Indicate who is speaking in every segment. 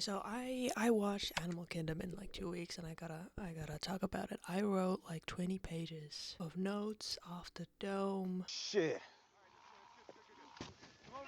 Speaker 1: So I watched Animal Kingdom in like 2 weeks, and I gotta talk about it. I wrote like 20 pages of notes off the dome.
Speaker 2: Shit. What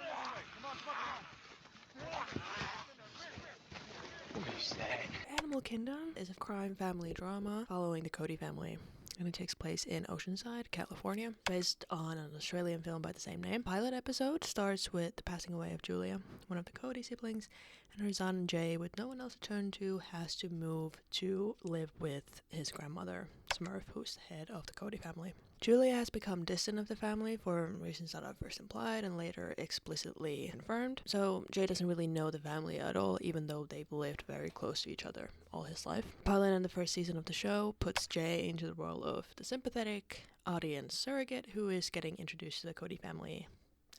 Speaker 2: is that?
Speaker 1: Animal Kingdom is a crime family drama following the Cody family, and it takes place in Oceanside, California, based on an Australian film by the same name. Pilot episode starts with the passing away of Julia, one of the Cody siblings, and her son Jay, with no one else to turn to, has to move to live with his grandmother, Smurf, who's the head of the Cody family. Julia has become distant of the family for reasons that are first implied and later explicitly confirmed. So Jay doesn't really know the family at all, even though they've lived very close to each other all his life. Pilot in the first season of the show puts Jay into the role of the sympathetic audience surrogate who is getting introduced to the Cody family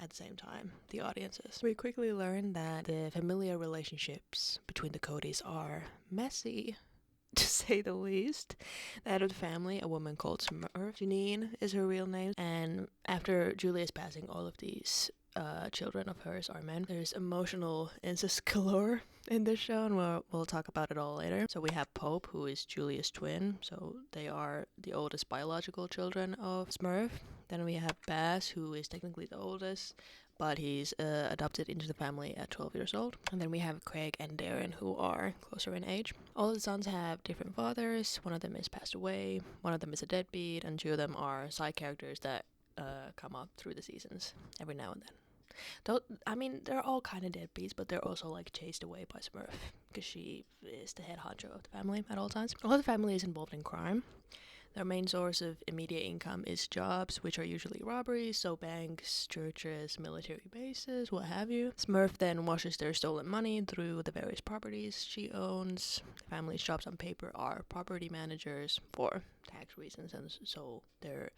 Speaker 1: at the same time the audience is. We quickly learn that the familiar relationships between the Codys are messy, to say the least. The head of the family, a woman called Smurf, Janine is her real name, and after Julia's passing, all of these children of hers are men. There's emotional incest galore in this show, and we'll talk about it all later. So we have Pope, who is Julia's twin, so they are the oldest biological children of Smurf. Then we have Bass, who is technically the oldest, but he's adopted into the family at 12 years old. And then we have Craig and Darren, who are closer in age. All of the sons have different fathers. One of them is passed away, one of them is a deadbeat, and two of them are side characters that come up through the seasons every now and then. They're all kind of deadbeats, but they're also like chased away by Smurf because she is the head honcho of the family at all times. All the family is involved in crime. Their main source of immediate income is jobs, which are usually robberies, so banks, churches, military bases, what have you. Smurf then washes their stolen money through the various properties she owns. The family's jobs on paper are property managers for tax reasons, and so their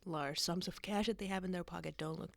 Speaker 1: large sums of cash that they have in their pocket don't look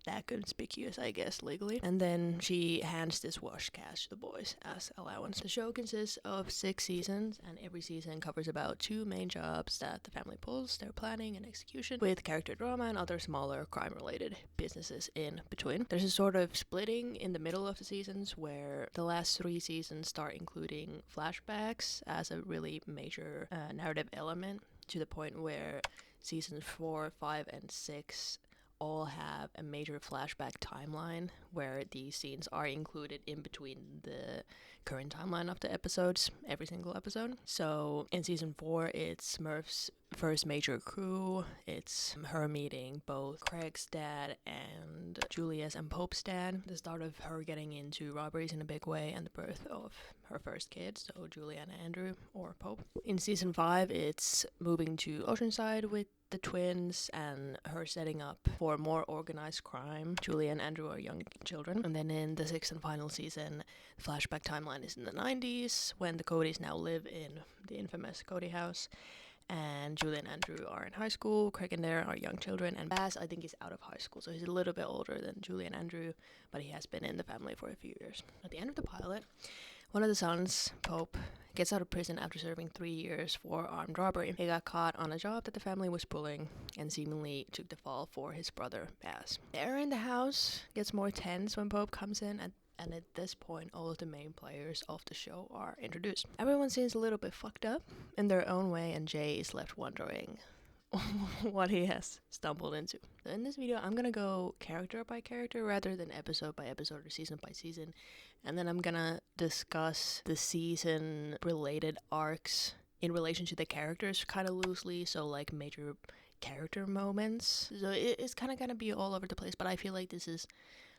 Speaker 1: that conspicuous, I guess, legally. And then she hands this washed cash to the boys as allowance. The show consists of 6 seasons, and every season covers about 2 main jobs that the family pulls, their planning and execution, with character drama and other smaller crime-related businesses in between. There's a sort of splitting in the middle of the seasons where the last 3 seasons start including flashbacks as a really major narrative element, to the point where seasons 4, 5, and 6 all have a major flashback timeline where these scenes are included in between the current timeline of the episodes, every single episode. So in season 4, it's Smurf's first major coup. It's her meeting both Craig's dad and Julia's and Pope's dad, the start of her getting into robberies in a big way, and the birth of her first kid, so Julia and Andrew, or Pope. In season 5, it's moving to Oceanside with the twins and her setting up for more organized crime. Julia and Andrew are young children. And then in the 6th and final season, the flashback timeline is in the 90s, when the Codys now live in the infamous Cody house, and Julia and Andrew are in high school. Craig and Darren are young children, and Bass, I think, is out of high school, so he's a little bit older than Julia and Andrew, but he has been in the family for a few years. At the end of the pilot, one of the sons, Pope, gets out of prison after serving 3 years for armed robbery. He got caught on a job that the family was pulling and seemingly took the fall for his brother, Bass. The air in the house gets more tense when Pope comes in, and at this point, all of the main players of the show are introduced. Everyone seems a little bit fucked up in their own way, and Jay is left wondering what he has stumbled into. In this video, I'm gonna go character by character rather than episode by episode or season by season, and then I'm gonna discuss the season related arcs in relation to the characters kind of loosely, so like major character moments. So it's kind of gonna be all over the place, but I feel like this is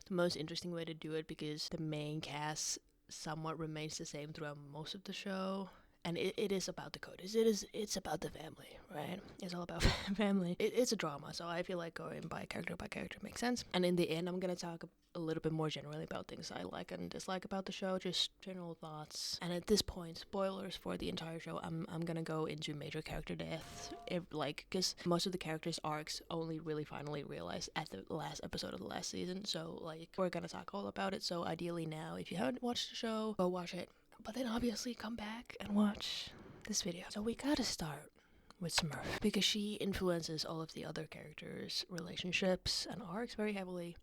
Speaker 1: the most interesting way to do it because the main cast somewhat remains the same throughout most of the show. And it is about the Codys. It's about the family, right? It's all about family. It's a drama, so I feel like going by character makes sense. And in the end, I'm gonna talk a little bit more generally about things I like and dislike about the show, just general thoughts. And at this point, spoilers for the entire show. I'm gonna go into major character death, because most of the characters' arcs only really finally realized at the last episode of the last season. So like we're gonna talk all about it. So ideally now, if you haven't watched the show, go watch it. But then obviously come back and watch this video. So we gotta start with Smurf because she influences all of the other characters' relationships and arcs very heavily,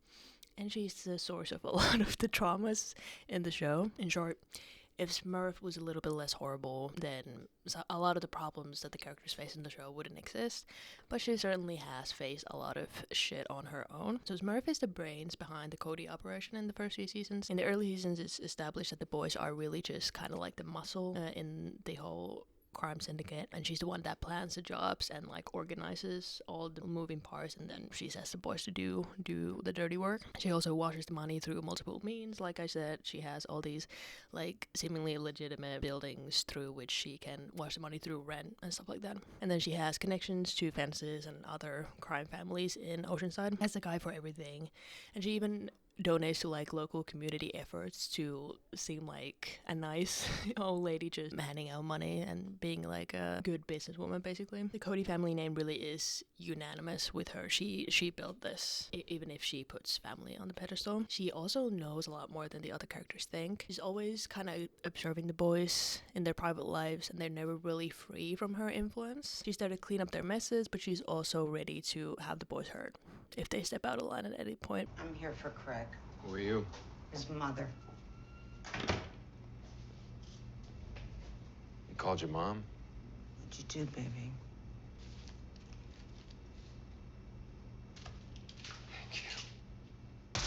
Speaker 1: and she's the source of a lot of the traumas in the show. In short, If Smurf was a little bit less horrible, then a lot of the problems that the characters face in the show wouldn't exist, but she certainly has faced a lot of shit on her own. So Smurf is the brains behind the Cody operation in the first few seasons. In the early seasons, it's established that the boys are really just kind of like the muscle in the whole crime syndicate, and she's the one that plans the jobs and like organizes all the moving parts, and then she says the boys to do the dirty work. She also washes the money through multiple means. Like I said, she has all these like seemingly legitimate buildings through which she can wash the money through rent and stuff like that. And then she has connections to fences and other crime families in Oceanside. Has a guy for everything, and she even donates to like local community efforts to seem like a nice old lady just handing out money and being like a good businesswoman, basically. The Cody family name really is unanimous with her. She built this, even if she puts family on the pedestal. She also knows a lot more than the other characters think. She's always kind of observing the boys in their private lives, and they're never really free from her influence. She's there to clean up their messes, but she's also ready to have the boys hurt if they step out of line at any point.
Speaker 2: I'm here for Craig.
Speaker 3: Who are you?
Speaker 2: His mother.
Speaker 3: You called your mom?
Speaker 2: What'd you do, baby?
Speaker 3: Thank you.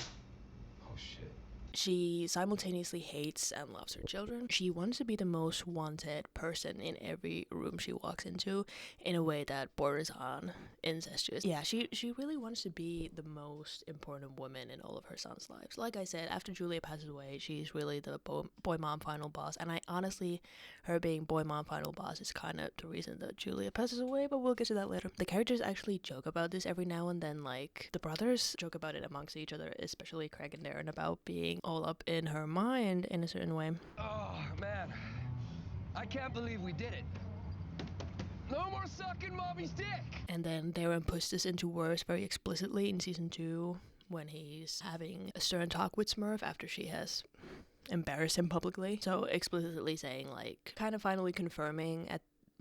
Speaker 3: Oh, shit.
Speaker 1: She simultaneously hates and loves her children. She wants to be the most wanted person in every room she walks into in a way that borders on incestuous. Yeah, she really wants to be the most important woman in all of her sons' lives. Like I said, after Julia passes away, she's really the boy mom final boss, and I honestly, her being boy mom final boss is kind of the reason that Julia passes away, but we'll get to that later. The characters actually joke about this every now and then. Like, the brothers joke about it amongst each other, especially Craig and Darren, about being all up in her mind in a certain way.
Speaker 4: Oh, man. I can't believe we did it. No more sucking mommy's dick!
Speaker 1: And then Darren puts this into words very explicitly in season 2 when he's having a stern talk with Smurf after she has embarrassed him publicly. So explicitly saying, like, kind of finally confirming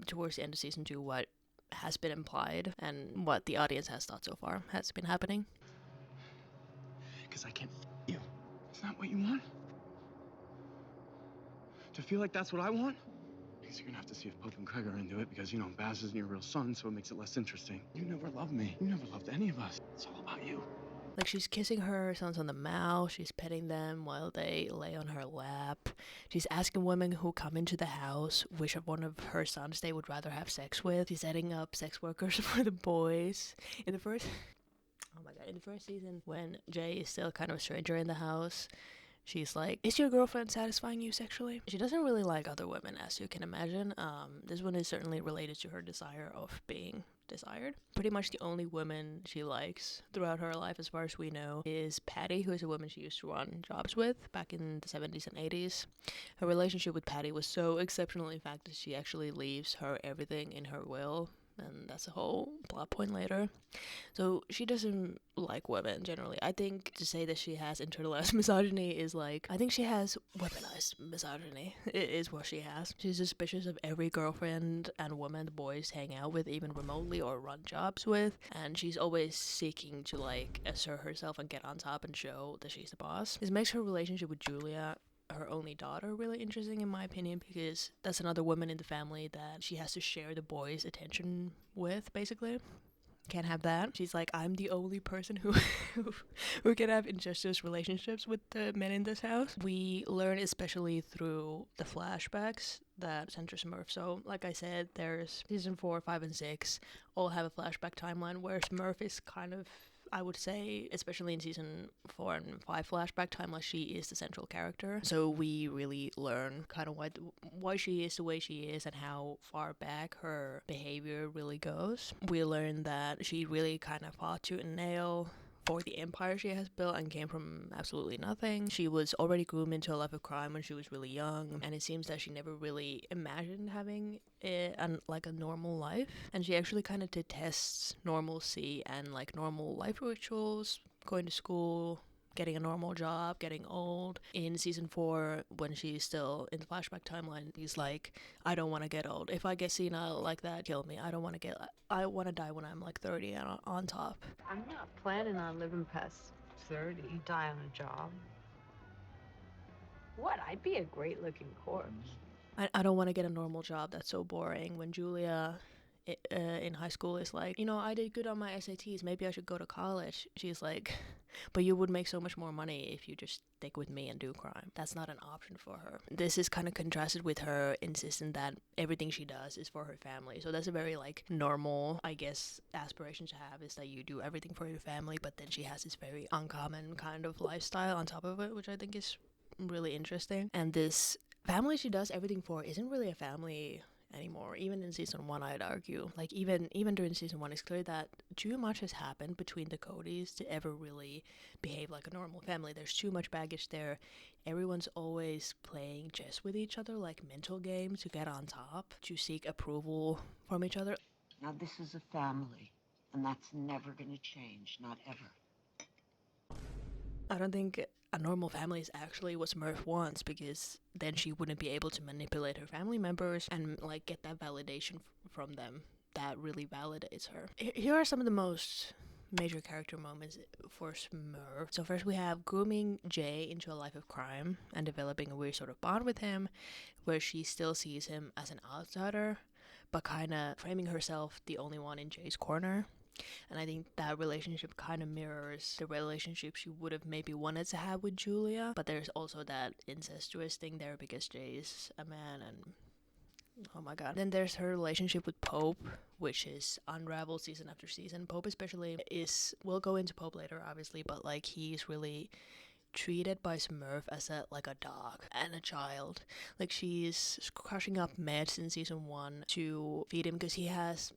Speaker 1: towards the end of season 2 what has been implied and what the audience has thought so far has been happening.
Speaker 5: Because I can't you. Is that what you want? To feel like that's what I want? Because you're gonna have to see if Pope and Craig are into it, because, you know, Baz isn't your real son, so it makes it less interesting. You never loved me. You never loved any of us. It's all about you.
Speaker 1: Like, she's kissing her sons on the mouth, she's petting them while they lay on her lap. She's asking women who come into the house which of one of her sons they would rather have sex with. She's setting up sex workers for the boys. In the first season, when Jay is still kind of a stranger in the house, she's like, is your girlfriend satisfying you sexually? She doesn't really like other women, as you can imagine. This one is certainly related to her desire of being desired. Pretty much the only woman she likes throughout her life, as far as we know, is Patty, who is a woman she used to run jobs with back in the 70s and 80s. Her relationship with Patty was so exceptional, in fact, that she actually leaves her everything in her will, and that's a whole plot point later. So she doesn't like women generally. I think to say that she has internalized misogyny is like, I think she has weaponized misogyny. It is what she has. She's suspicious of every girlfriend and woman the boys hang out with, even remotely, or run jobs with, and she's always seeking to like assert herself and get on top and show that she's the boss. This makes her relationship with Julia, her only daughter, really interesting in my opinion, because that's another woman in the family that she has to share the boys' attention with, basically. Can't have that. She's like, I'm the only person who can have incestuous relationships with the men in this house. We learn, especially through the flashbacks, that center Smurf. So, like I said, there's season 4, 5, and 6 all have a flashback timeline where Smurf is kind of, I would say, especially in season 4 and 5 flashback timeline, she is the central character. So we really learn kind of why she is the way she is and how far back her behavior really goes. We learn that she really kind of fought tooth and nail for the empire she has built and came from absolutely nothing. She was already groomed into a life of crime when she was really young, and it seems that she never really imagined having a normal life, and she actually kind of detests normalcy and like normal life rituals, going to school, getting a normal job, getting old. In season 4, when she's still in the flashback timeline, he's like, I don't want to get old. If I get senile like that, kill me. I want to die when I'm like 30 and on top.
Speaker 6: I'm not planning on living past 30. You die on a job. What? I'd be a great-looking corpse.
Speaker 1: I don't want to get a normal job that's so boring. When Julia in high school is like, I did good on my SATs, maybe I should go to college. She's like, but you would make so much more money if you just stick with me and do crime. That's not an option for her. This is kind of contrasted with her insisting that everything she does is for her family. So that's a very like normal, I guess, aspiration to have, is that you do everything for your family, but then she has this very uncommon kind of lifestyle on top of it, which I think is really interesting. And this family she does everything for isn't really a family anymore. Even in season 1, I'd argue, like even during season 1, it's clear that too much has happened between the Codys to ever really behave like a normal family. There's too much baggage there. Everyone's always playing chess with each other, like mental games, to get on top, to seek approval from each other.
Speaker 2: Now, this is a family, and that's never gonna change, not ever.
Speaker 1: I don't think a normal family is actually what Smurf wants, because then she wouldn't be able to manipulate her family members and like get that validation from them that really validates her. Here are some of the most major character moments for Smurf. So first we have grooming Jay into a life of crime and developing a weird sort of bond with him, where she still sees him as an outsider, but kind of framing herself the only one in Jay's corner. And I think that relationship kind of mirrors the relationship she would have maybe wanted to have with Julia. But there's also that incestuous thing there because Jay is a man, and oh my god. Then there's her relationship with Pope, which is unraveled season after season. Pope especially we'll go into Pope later obviously, but like he's really treated by Smurf as a dog and a child. Like she's crushing up meds in season 1 to feed him because he has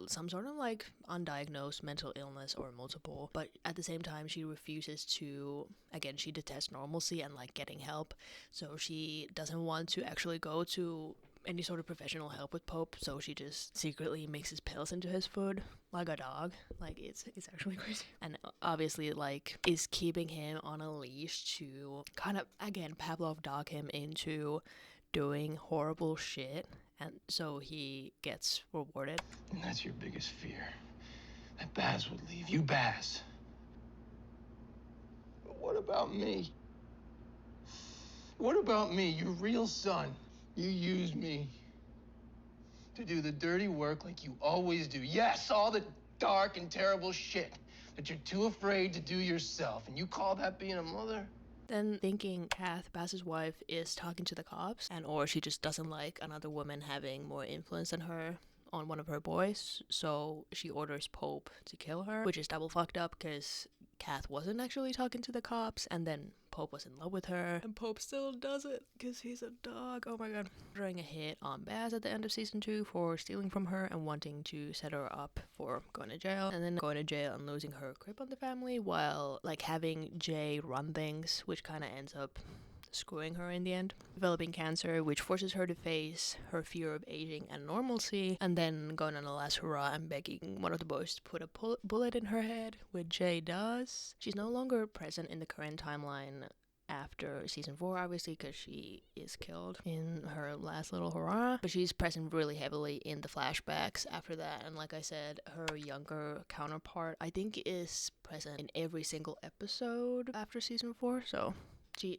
Speaker 1: some sort of like undiagnosed mental illness or multiple, but at the same time she refuses to, again, she detests normalcy and like getting help, so she doesn't want to actually go to any sort of professional help with Pope, so she just secretly mixes pills into his food like a dog. Like it's actually crazy. And obviously like is keeping him on a leash to kind of, again, Pavlov dog him into doing horrible shit, and so he gets rewarded.
Speaker 3: And that's your biggest fear. That Baz would leave you, Baz. But what about me? What about me, your real son? You used me to do the dirty work like you always do. Yes, all the dark and terrible shit that you're too afraid to do yourself. And you call that being a mother?
Speaker 1: Then thinking Kath, Baz's wife, is talking to the cops, and or she just doesn't like another woman having more influence than her on one of her boys, so she orders Pope to kill her, which is double fucked up because Kath wasn't actually talking to the cops, and then Pope was in love with her, and Pope still does it because he's a dog. Oh my god. Ordering a hit on Baz at the end of season 2 for stealing from her and wanting to set her up for going to jail, and then going to jail and losing her grip on the family while like having Jay run things, which kind of ends up screwing her in the end. Developing cancer, which forces her to face her fear of aging and normalcy, and then going on a last hurrah and begging one of the boys to put a bullet in her head, which Jay does. She's no longer present in the current timeline after season 4, obviously, because she is killed in her last little hurrah, but she's present really heavily in the flashbacks after that. And like I said, her younger counterpart, I think, is present in every single episode after season 4, so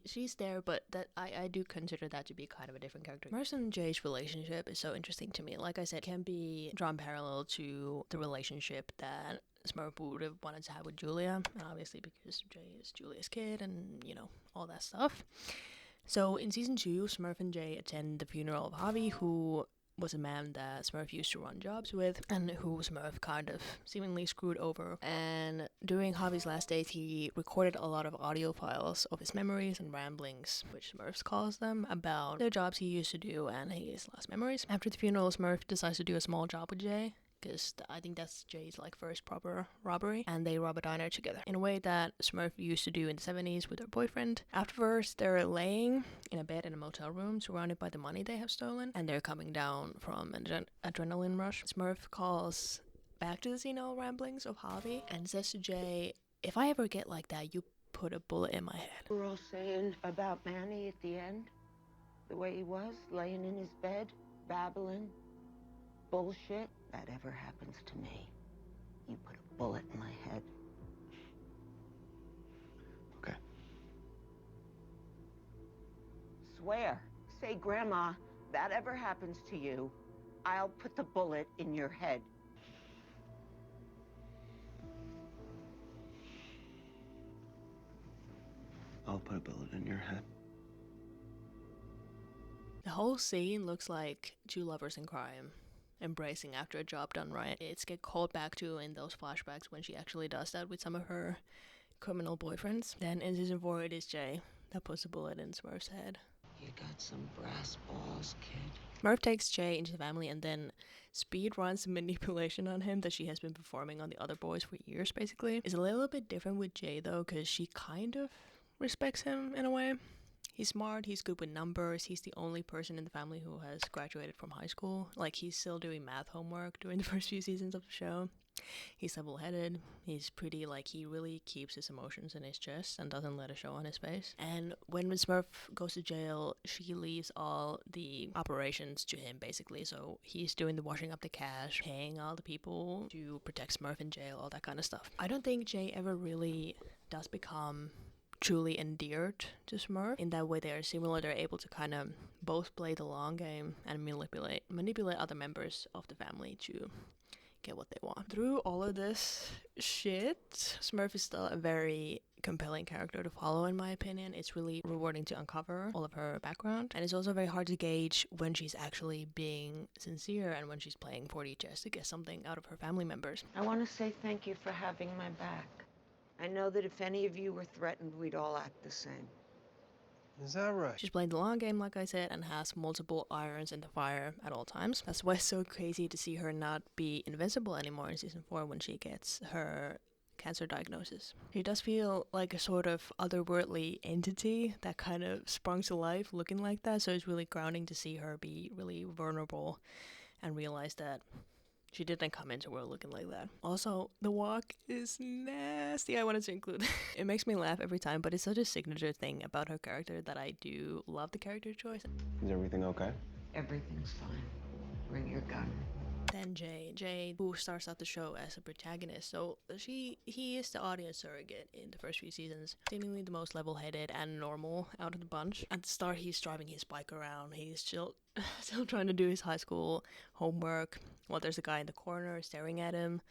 Speaker 1: she's there, but that I do consider that to be kind of a different character. Smurf's and Jay's relationship is so interesting to me. Like I said, it can be drawn parallel to the relationship that Smurf would have wanted to have with Julia, and obviously because Jay is Julia's kid and, all that stuff. So in season 2, Smurf and Jay attend the funeral of Javi, who was a man that Smurf used to run jobs with, and who Smurf kind of seemingly screwed over. And during Javi's last days, he recorded a lot of audio files of his memories and ramblings, which Smurf calls them, about the jobs he used to do and his last memories. After the funeral, Smurf decides to do a small job with Jay, because I think that's Jay's first proper robbery, and they rob a diner together in a way that Smurf used to do in the 70s with her boyfriend. Afterwards, they're laying in a bed in a motel room surrounded by the money they have stolen, and they're coming down from an adrenaline rush. Smurf calls back to the senile ramblings of Javi and says to Jay, "If I ever get like that, you put a bullet in my head."
Speaker 2: We're all saying about Manny at the end, the way he was, laying in his bed, babbling bullshit. That ever happens to me, you put a bullet in my head.
Speaker 3: Okay.
Speaker 2: swear. Say, Grandma, that ever happens to you, I'll put the bullet in your head.
Speaker 5: I'll put a bullet in your head.
Speaker 1: The whole scene looks like two lovers in crime, embracing after a job done right. It's get called back to in those flashbacks when she actually does that with some of her criminal boyfriends. Then in season 4, it is Jay that puts a bullet in Smurf's head.
Speaker 2: You got some brass balls, kid.
Speaker 1: Smurf takes Jay into the family and then speed runs the manipulation on him that she has been performing on the other boys for years, basically. It's a little bit different with Jay, though, because she kind of respects him in a way. He's smart, he's good with numbers, he's the only person in the family who has graduated from high school. Like, he's still doing math homework during the first few seasons of the show. He's level-headed, he's pretty, like, he really keeps his emotions in his chest and doesn't let it show on his face. And when Smurf goes to jail, she leaves all the operations to him, basically. So he's doing the washing up the cash, paying all the people to protect Smurf in jail, all that kind of stuff. I don't think Jay ever really does become truly endeared to Smurf. In that way, they are similar. They're able to kind of both play the long game and manipulate other members of the family to get what they want. Through all of this shit, Smurf is still a very compelling character to follow, in my opinion. It's really rewarding to uncover all of her background, and it's also very hard to gauge when she's actually being sincere and when she's playing 4D chess to get something out of her family members.
Speaker 2: I want to say thank you for having my back. I know that if any of you were threatened, we'd all act the same.
Speaker 4: Is that right?
Speaker 1: She's playing the long game, like I said, and has multiple irons in the fire at all times. That's why it's so crazy to see her not be invincible anymore in season 4 when she gets her cancer diagnosis. She does feel like a sort of otherworldly entity that kind of sprung to life looking like that, so it's really grounding to see her be really vulnerable and realize that she didn't come into the world looking like that. Also, the walk is nasty. I wanted to include it. Makes me laugh every time, but it's such a signature thing about her character that I do love the character choice.
Speaker 5: Is everything okay?
Speaker 2: Everything's fine. Bring your gun.
Speaker 1: Then Jay, who starts out the show as a protagonist, so he is the audience surrogate in the first few seasons, seemingly the most level-headed and normal out of the bunch. At the start, he's driving his bike around, he's still trying to do his high school homework, while there's a guy in the corner staring at him,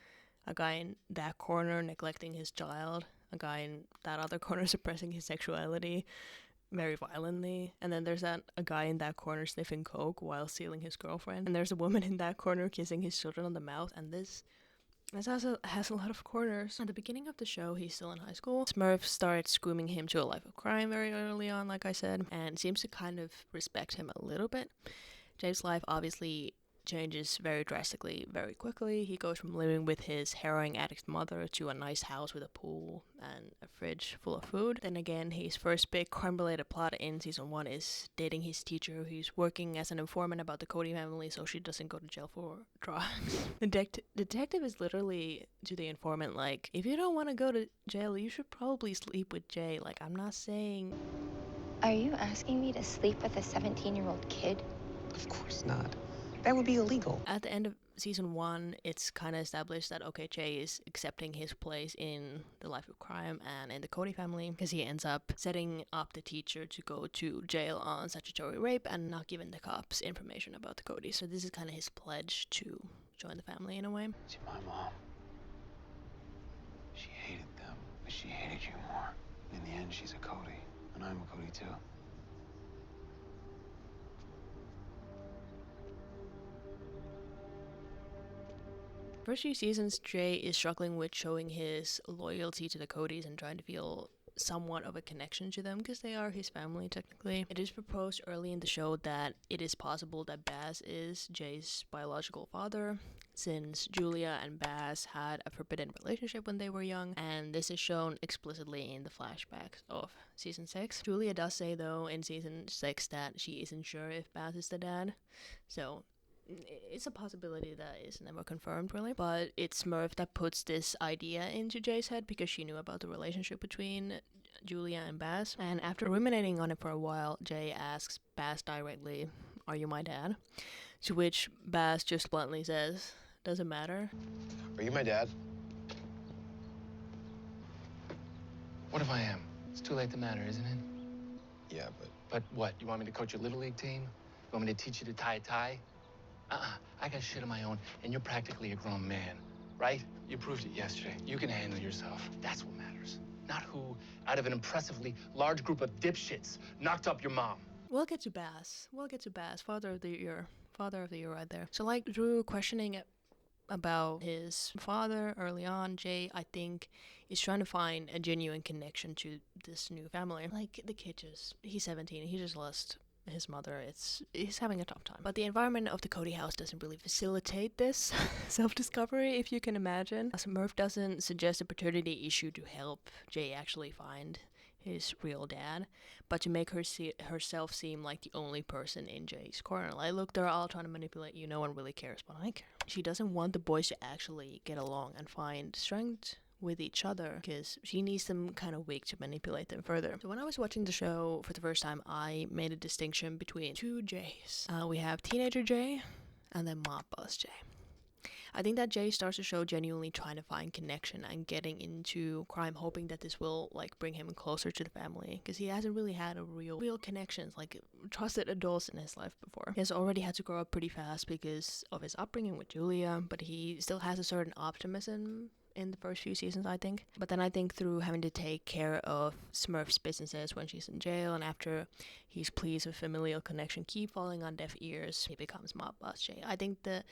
Speaker 1: a guy in that corner neglecting his child, a guy in that other corner suppressing his sexuality very violently, and then there's a guy in that corner sniffing coke while stealing his girlfriend, and there's a woman in that corner kissing his children on the mouth, and this also has a lot of corners. At the beginning of the show, he's still in high school. Smurf starts grooming him to a life of crime very early on, like I said, and seems to kind of respect him a little bit. Jay's life obviously changes very drastically, very quickly. He goes from living with his heroin addict mother to a nice house with a pool and a fridge full of food. Then again, his first big crime-related plot in season 1 is dating his teacher, who's working as an informant about the Cody family so she doesn't go to jail for drugs. The detective is literally to the informant like, if you don't want to go to jail, you should probably sleep with Jay. Like, I'm not saying...
Speaker 7: Are you asking me to sleep with a 17-year-old kid?
Speaker 8: Of course not. That would be illegal.
Speaker 1: At the end of season 1, it's kind of established that, okay, Jay is accepting his place in the life of crime and in the Cody family, because he ends up setting up the teacher to go to jail on statutory rape and not giving the cops information about the Codys. So this is kind of his pledge to join the family in a way.
Speaker 5: See, my mom, she hated them, but she hated you more. In the end, she's a Cody, and I'm a Cody too.
Speaker 1: First few seasons, Jay is struggling with showing his loyalty to the Codys and trying to feel somewhat of a connection to them because they are his family technically. It is proposed early in the show that it is possible that Baz is Jay's biological father, since Julia and Baz had a forbidden relationship when they were young, and this is shown explicitly in the flashbacks of season 6. Julia does say though in season 6 that she isn't sure if Baz is the dad, so it's a possibility that is never confirmed really, but it's Smurf that puts this idea into Jay's head because she knew about the relationship between Julia and Baz, and after ruminating on it for a while, Jay asks Baz directly, "Are you my dad?" To which Baz just bluntly says, "Doesn't matter."
Speaker 8: Are you my dad?
Speaker 4: What if I am? It's too late to matter, isn't it?
Speaker 8: Yeah, but But what, you want me to coach your Little League team? You want me to teach you to tie a tie? I got shit of my own, and you're practically a grown man, right? You proved it yesterday. You can handle yourself. That's what matters. Not who, out of an impressively large group of dipshits, knocked up your mom.
Speaker 1: We'll get to Bass. Father of the year. Father of the year right there. So like Drew questioning about his father early on, Jay, I think, is trying to find a genuine connection to this new family. Like the kid he's 17, he just lost his mother. He's having a tough time. But the environment of the Cody house doesn't really facilitate this self-discovery, if you can imagine. Murph doesn't suggest a paternity issue to help Jay actually find his real dad, but to make herself seem like the only person in Jay's corner. Like, look, they're all trying to manipulate you. No one really cares, but I care. She doesn't want the boys to actually get along and find strength with each other because she needs them kind of weak to manipulate them further. So when I was watching the show for the first time, I made a distinction between two Jays. We have teenager Jay and then mob boss Jay. I think that Jay starts the show genuinely trying to find connection and getting into crime, hoping that this will like bring him closer to the family, because he hasn't really had a real connections, like trusted adults in his life before. He has already had to grow up pretty fast because of his upbringing with Julia, but he still has a certain optimism in the first few seasons, I think. But then I think through having to take care of Smurf's businesses when she's in jail, and after his pleas of familial connection keep falling on deaf ears, he becomes mob boss Jay. I think the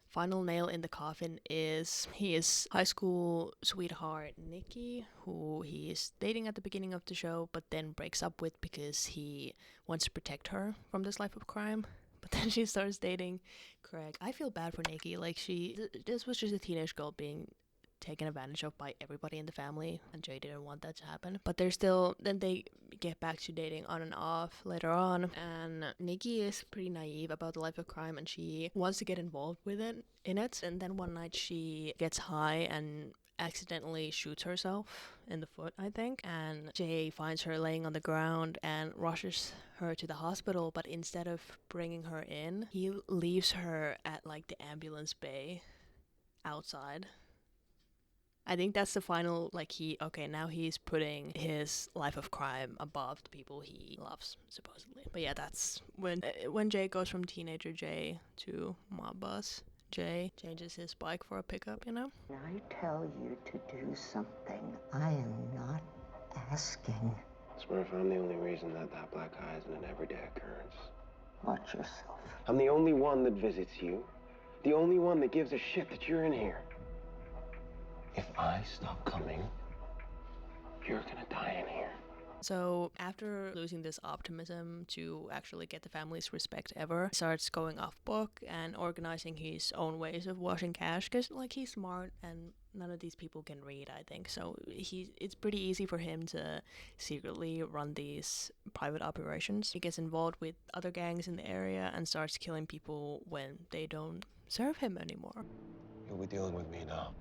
Speaker 1: final nail in the coffin is his high school sweetheart Nikki, who he is dating at the beginning of the show, but then breaks up with because he wants to protect her from this life of crime. But then she starts dating Craig. I feel bad for Nikki. Like, this was just a teenage girl being taken advantage of by everybody in the family, and Jay didn't want that to happen. But then they get back to dating on and off later on, and Nikki is pretty naive about the life of crime, and she wants to get involved with it. And then one night she gets high and accidentally shoots herself in the foot, I think, and Jay finds her laying on the ground and rushes her to the hospital, but instead of bringing her in, he leaves her at like the ambulance bay outside. I think that's the final, like, now he's putting his life of crime above the people he loves, supposedly. But yeah, that's when Jay goes from teenager Jay to mob boss Jay, changes his bike for a pickup, you know?
Speaker 2: When I tell you to do something, I am not asking.
Speaker 9: Smurf, I'm the only reason that black eye isn't an everyday occurrence.
Speaker 2: Watch yourself.
Speaker 9: I'm the only one that visits you. The only one that gives a shit that you're in here. If I stop coming, you're gonna die in here.
Speaker 1: So after losing this optimism to actually get the family's respect ever, he starts going off book and organizing his own ways of washing cash, because like he's smart and none of these people can read, I think. So it's pretty easy for him to secretly run these private operations. He gets involved with other gangs in the area and starts killing people when they don't serve him anymore.
Speaker 9: You'll be dealing with me now.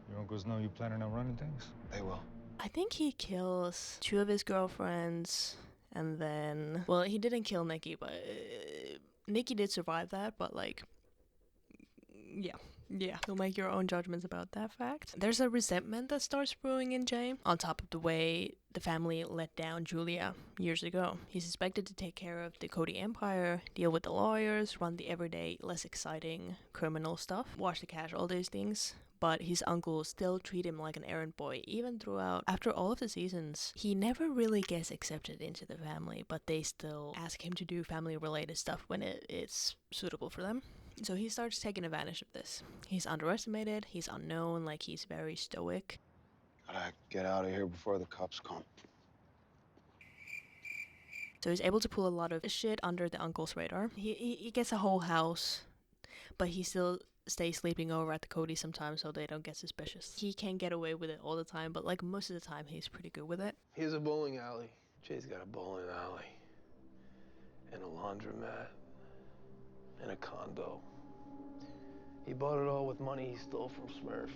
Speaker 10: Your uncles know you planning on running things?
Speaker 9: They will.
Speaker 1: I think he kills two of his girlfriends, and then, well, he didn't kill Nikki, but Nikki did survive that, but like, yeah, you'll make your own judgments about that fact. There's a resentment that starts brewing in Jay, on top of the way the family let down Julia years ago. He's expected to take care of the Cody empire, deal with the lawyers, run the everyday, less exciting criminal stuff, wash the cash, all these things. But his uncles still treat him like an errand boy, even throughout. After all of the seasons, he never really gets accepted into the family, but they still ask him to do family-related stuff when it's suitable for them. So he starts taking advantage of this. He's underestimated, he's unknown, like he's very stoic.
Speaker 9: Gotta get out of here before the cops come.
Speaker 1: So he's able to pull a lot of shit under the uncle's radar. He gets a whole house, but he still stay sleeping over at the Cody sometimes so they don't get suspicious. He can't get away with it all the time, but like most of the time he's pretty good with it.
Speaker 9: Here's a bowling alley. Jay's got a bowling alley. And a laundromat. And a condo. He bought it all with money he stole from Smurf.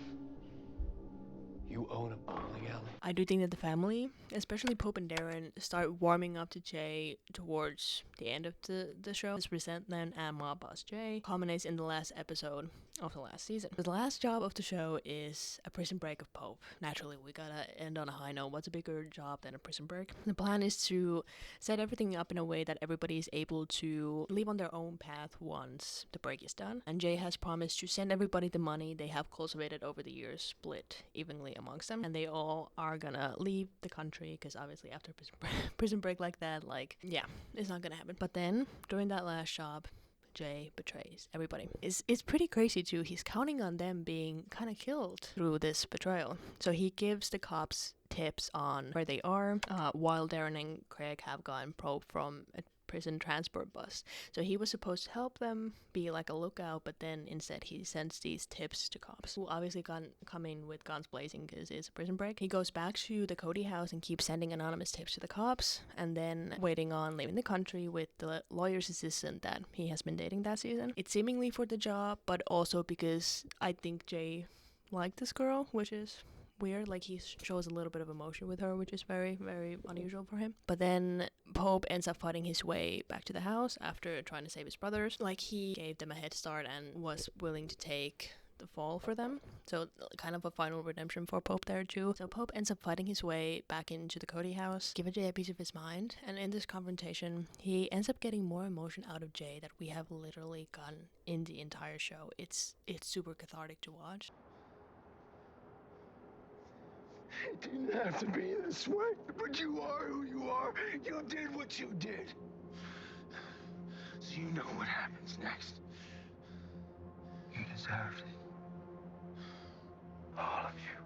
Speaker 9: You own a bowling alley?
Speaker 1: I do think that the family, especially Pope and Darren, start warming up to Jay towards the end of the show. His resentment and mob boss Jay culminates in the last episode of the last season. The last job of the show is a prison break of Pope. Naturally, we gotta end on a high note. What's a bigger job than a prison break? The plan is to set everything up in a way that everybody is able to leave on their own path once the break is done. And Jay has promised to send everybody the money they have cultivated over the years, split evenly amongst them. And they all are gonna leave the country, because obviously after a prison break like that, like, yeah, it's not gonna happen. But then, during that last job, Jay betrays everybody. It's pretty crazy too. He's counting on them being kind of killed through this betrayal. So he gives the cops tips on where they are, while Darren and Craig have gotten Pope from a prison transport bus. So he was supposed to help them, be like a lookout, but then instead he sends these tips to cops, who obviously come in with guns blazing because it's a prison break. He goes back to the Cody house and keeps sending anonymous tips to the cops, and then waiting on leaving the country with the lawyer's assistant that he has been dating that season. It's seemingly for the job, but also because I think Jay liked this girl, which is weird. Like, he shows a little bit of emotion with her, which is very, very unusual for him. But then Pope ends up fighting his way back to the house after trying to save his brothers. Like, he gave them a head start and was willing to take the fall for them. So kind of a final redemption for Pope there too. So Pope ends up fighting his way back into the Cody house, giving Jay a piece of his mind. And in this confrontation, he ends up getting more emotion out of Jay that we have literally gotten in the entire show. It's super cathartic to watch.
Speaker 3: It didn't have to be this way, but you are who you are. You did what you did. So you know what happens next. You deserved it. All of you.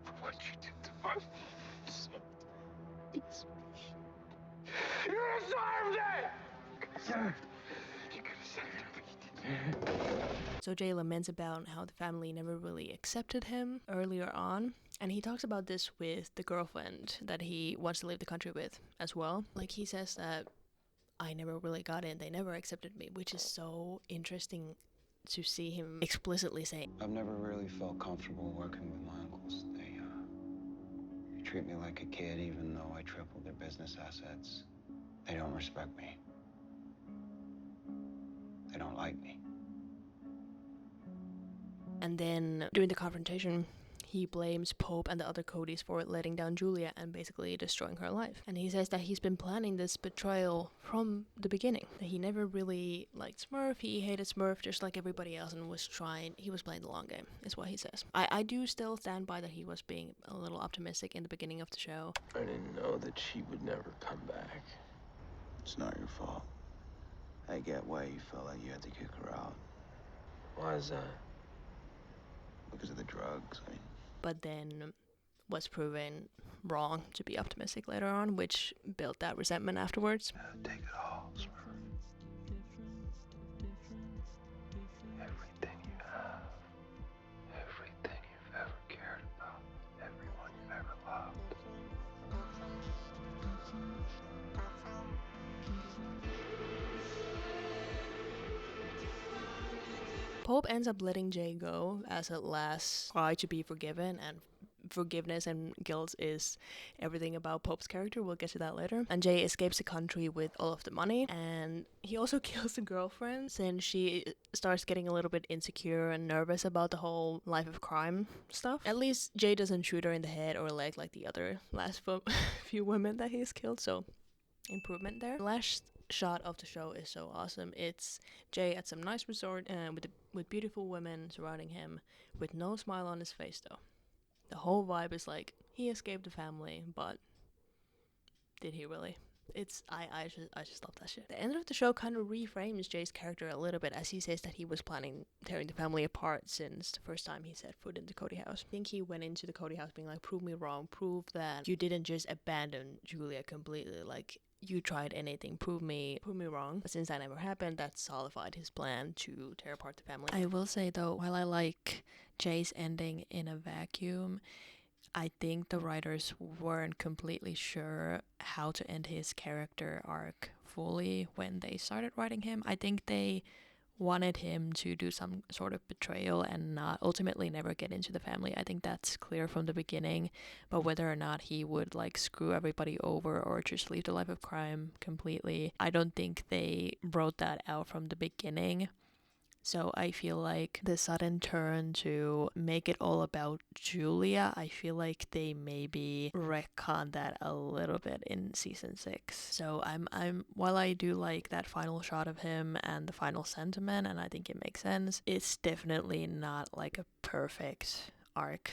Speaker 3: For what you did to my son. You deserved it! You could have saved him, but you didn't.
Speaker 1: So Jay laments about how the family never really accepted him earlier on. And he talks about this with the girlfriend that he wants to leave the country with as well. Like, he says that I never really got in. They never accepted me, which is so interesting to see him explicitly say.
Speaker 11: I've never really felt comfortable working with my uncles. They treat me like a kid, even though I tripled their business assets. They don't respect me. They don't like me.
Speaker 1: And then during the confrontation, he blames Pope and the other Codys for letting down Julia and basically destroying her life. And he says that he's been planning this betrayal from the beginning. That he never really liked Smurf. He hated Smurf just like everybody else and he was playing the long game, is what he says. I do still stand by that he was being a little optimistic in the beginning of the show.
Speaker 9: I didn't know that she would never come back.
Speaker 11: It's not your fault. I get why you felt like you had to kick her out.
Speaker 9: Why is that?
Speaker 11: Because of the drugs, I mean.
Speaker 1: But then was proven wrong to be optimistic later on, which built that resentment afterwards.
Speaker 11: Take it all, Smurf.
Speaker 9: Everything you have, everything you've ever cared about, everyone you've ever loved.
Speaker 1: Pope ends up letting Jay go as a last cry to be forgiven, and forgiveness and guilt is everything about Pope's character. We'll get to that later. And Jay escapes the country with all of the money, and he also kills the girlfriend since she starts getting a little bit insecure and nervous about the whole life of crime stuff. At least Jay doesn't shoot her in the head or leg like the other last few women that he's killed, so improvement there. The last shot of the show is so awesome. It's Jay at some nice resort with beautiful women surrounding him, with no smile on his face though. The whole vibe is like, he escaped the family, but did he really? I just love that shit. The end of the show kind of reframes Jay's character a little bit, as he says that he was planning tearing the family apart since the first time he set foot in the Cody house. I think he went into the Cody house being like, prove me wrong, prove that you didn't just abandon Julia completely, like, you tried anything, prove me wrong. But since that never happened, that solidified his plan to tear apart the family. I will say though, while I like Jay's ending in a vacuum, I think the writers weren't completely sure how to end his character arc fully when they started writing him. I think they wanted him to do some sort of betrayal and not ultimately never get into the family. I think that's clear from the beginning, but whether or not he would like screw everybody over or just leave the life of crime completely, I don't think they wrote that out from the beginning. So I feel like the sudden turn to make it all about Julia, I feel like they maybe retcon that a little bit in season 6. So while I do like that final shot of him and the final sentiment, and I think it makes sense, it's definitely not like a perfect arc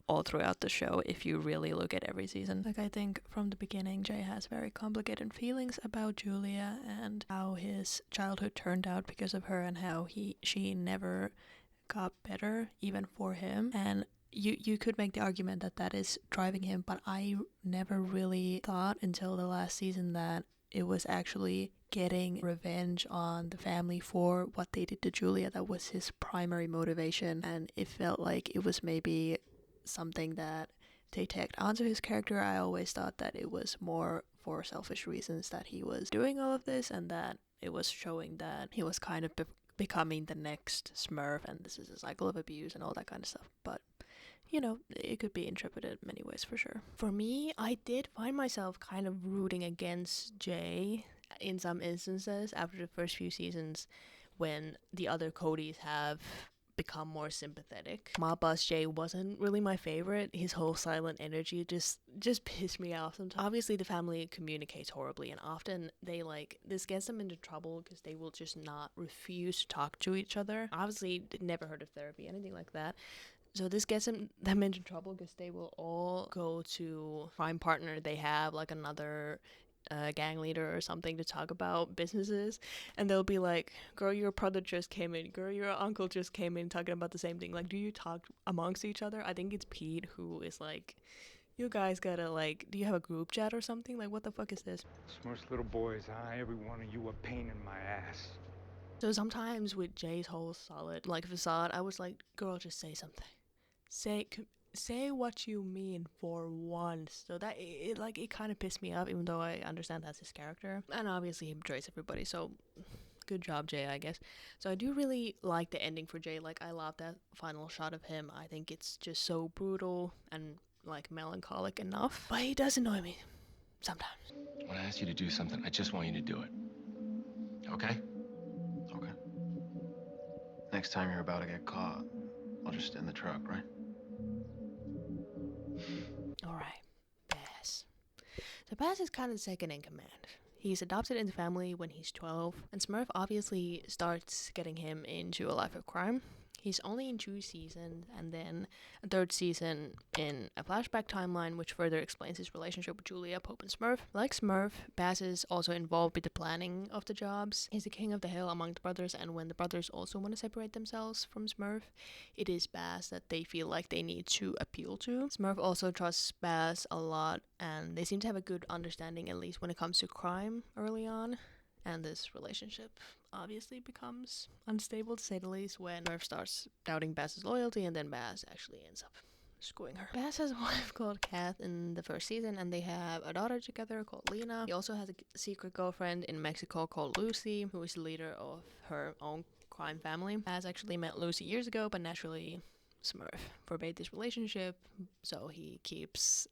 Speaker 1: all throughout the show if you really look at every season. Like, I think from the beginning Jay has very complicated feelings about Julia and how his childhood turned out because of her, and how she never got better even for him. And you could make the argument that that is driving him, but I never really thought until the last season that it was actually getting revenge on the family for what they did to Julia that was his primary motivation. And it felt like it was maybe something that they tagged onto his character. I always thought that it was more for selfish reasons that he was doing all of this, and that it was showing that he was kind of becoming the next Smurf, and this is a cycle of abuse and all that kind of stuff. But you know, it could be interpreted many ways for sure. For me, I did find myself kind of rooting against Jay in some instances after the first few seasons, when the other Codys have become more sympathetic. Mob Boss Jay wasn't really my favorite. His whole silent energy just pissed me off sometimes. Obviously the family communicates horribly, and often this gets them into trouble because they will just not refuse to talk to each other. Obviously never heard of therapy, anything like that. So this gets them into trouble because they will all go to crime partner they have, like another gang leader or something, to talk about businesses, and they'll be like, girl, your brother just came in, girl, your uncle just came in, talking about the same thing. Like, do you talk amongst each other? I think it's Pete who is like, you guys gotta, like, do you have a group chat or something? Like, what the fuck is this?
Speaker 10: Smurf's little boys, every one of you a pain in my ass.
Speaker 1: So sometimes with Jay's whole solid facade, I was like, girl, just say something. Say what you mean for once. So that it kind of pissed me off, even though I understand that's his character, and obviously he betrays everybody, so good job, Jay, I guess. So I do really like the ending for Jay. Like, I love that final shot of him. I think it's just so brutal and like melancholic enough, but he does annoy me sometimes.
Speaker 4: When I ask you to do something, I just want you to do it. Okay?
Speaker 5: Okay. Next time you're about to get caught, I'll just in the truck, right?
Speaker 1: Alright, Bass. So Bass is kind of second in command. He's adopted into the family when he's 12, and Smurf obviously starts getting him into a life of crime. He's only in 2 seasons, and then a 3rd season in a flashback timeline, which further explains his relationship with Julia, Pope, and Smurf. Like Smurf, Bass is also involved with the planning of the jobs. He's the king of the hill among the brothers, and when the brothers also want to separate themselves from Smurf, it is Bass that they feel like they need to appeal to. Smurf also trusts Bass a lot, and they seem to have a good understanding, at least when it comes to crime early on. And this relationship obviously becomes unstable, to say the least, when Smurf starts doubting Bass's loyalty, and then Bass actually ends up screwing her. Bass has a wife called Kath in the 1st season, and they have a daughter together called Lena. He also has a secret girlfriend in Mexico called Lucy, who is the leader of her own crime family. Bass actually met Lucy years ago, but naturally Smurf forbade this relationship, so he keeps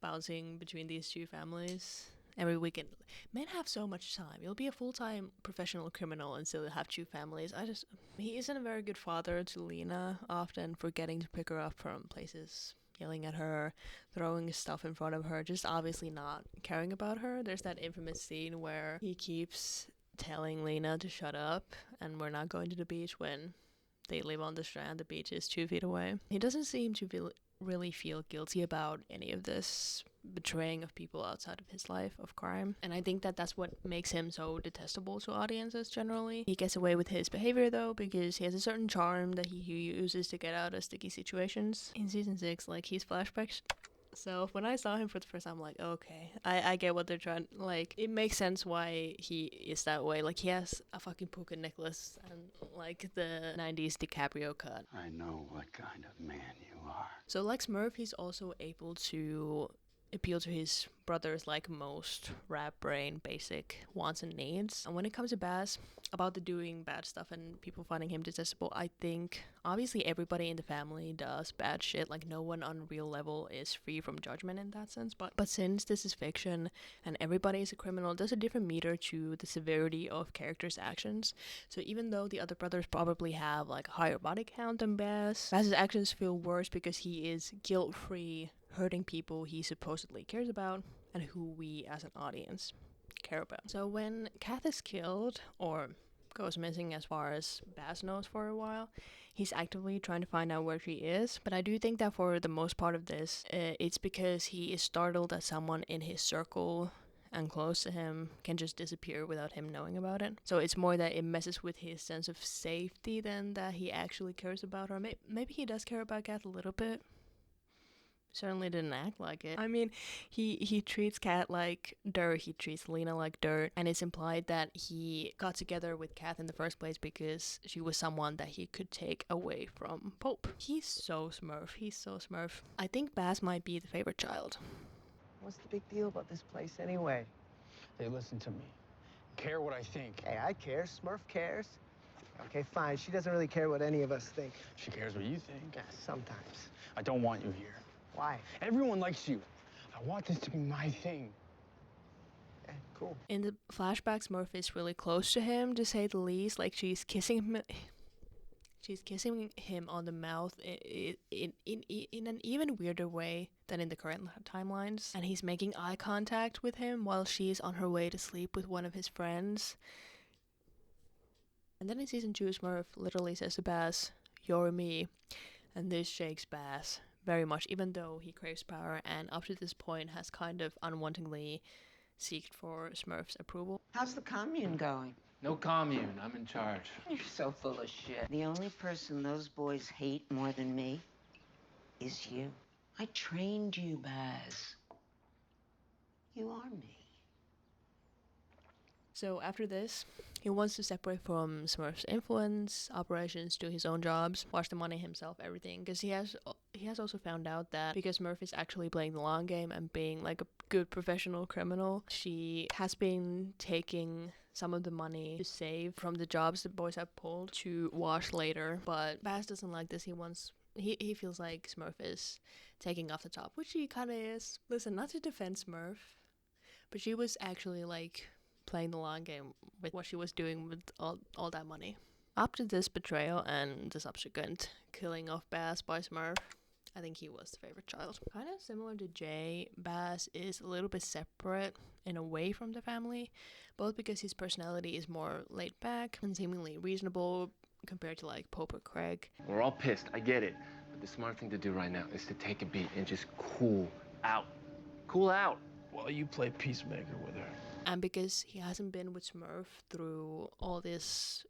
Speaker 1: bouncing between these 2 families every weekend. Men have so much time. You'll be a full-time professional criminal and still have 2 families. He isn't a very good father to Lena, often forgetting to pick her up from places, yelling at her, throwing stuff in front of her, just obviously not caring about her. There's that infamous scene where he keeps telling Lena to shut up and we're not going to the beach when they live on the strand. The beach is 2 feet away. He doesn't seem to really feel guilty about any of this betraying of people outside of his life of crime, and I think that that's what makes him so detestable to audiences generally. He gets away with his behavior though because he has a certain charm that he uses to get out of sticky situations. In season 6, he's flashback. So when I saw him for the first time, I'm like, okay, I get what they're trying, it makes sense why he is that way. He has a fucking puka necklace and the 90s DiCaprio cut.
Speaker 11: I know what kind of man you are.
Speaker 1: So like Smurf, he's also able to appeal to his brother's like most rat brain basic wants and needs. And when it comes to Baz, about the doing bad stuff and people finding him detestable, I think obviously everybody in the family does bad shit. Like no one on a real level is free from judgment in that sense. But since this is fiction and everybody is a criminal, there's a different meter to the severity of characters' actions. So even though the other brothers probably have like a higher body count than Baz's actions feel worse because he is guilt-free, hurting people he supposedly cares about and who we as an audience care about. So when Kath is killed or goes missing as far as Baz knows for a while, he's actively trying to find out where she is. But I do think that for the most part of this, it's because he is startled that someone in his circle and close to him can just disappear without him knowing about it. So it's more that it messes with his sense of safety than that he actually cares about her. Maybe he does care about Kath a little bit. Certainly didn't act like it. I mean, he treats Kat like dirt, he treats Lena like dirt, and it's implied that he got together with Kath in the first place because she was someone that he could take away from Pope. He's so Smurf. I think Baz might be the favorite child.
Speaker 12: What's the big deal about this place anyway?
Speaker 5: Hey, listen to me. Care what I think.
Speaker 12: Hey, I care. Smurf cares. Okay, fine. She doesn't really care what any of us think.
Speaker 5: She cares what you think.
Speaker 12: Yeah, sometimes.
Speaker 5: I don't want you here.
Speaker 12: Why?
Speaker 5: Everyone likes you. I want this to be my thing.
Speaker 12: Okay, cool.
Speaker 1: In the flashback, Smurf is really close to him, to say the least. Like, she's kissing him on the mouth in an even weirder way than in the current timelines. And he's making eye contact with him while she's on her way to sleep with one of his friends. And then in season 2, Smurf literally says to Baz, "You're me." And this shakes Baz very much, even though he craves power and up to this point has kind of unwantingly seeked for Smurf's approval.
Speaker 2: How's the commune going?
Speaker 8: No commune. I'm in charge.
Speaker 2: You're so full of shit. The only person those boys hate more than me is you. I trained you, Baz. You are me.
Speaker 1: So after this, he wants to separate from Smurf's influence, operations, do his own jobs, watch the money himself, everything. Because he has also found out that because Smurf is actually playing the long game and being like a good professional criminal, she has been taking some of the money to save from the jobs the boys have pulled to wash later. But Baz doesn't like this. He feels like Smurf is taking off the top, which he kind of is. Listen, not to defend Smurf, but she was actually like playing the long game with what she was doing with all that money. After this betrayal and the subsequent killing of Baz by Smurf, I think he was the favorite child. Kind of similar to Jay, Baz is a little bit separate and away from the family, both because his personality is more laid back and seemingly reasonable compared to like Pope or Craig.
Speaker 8: We're all pissed, I get it. But the smart thing to do right now is to take a beat and just cool out. Cool out.
Speaker 9: While you play peacemaker with her.
Speaker 1: And because he hasn't been with Smurf through all these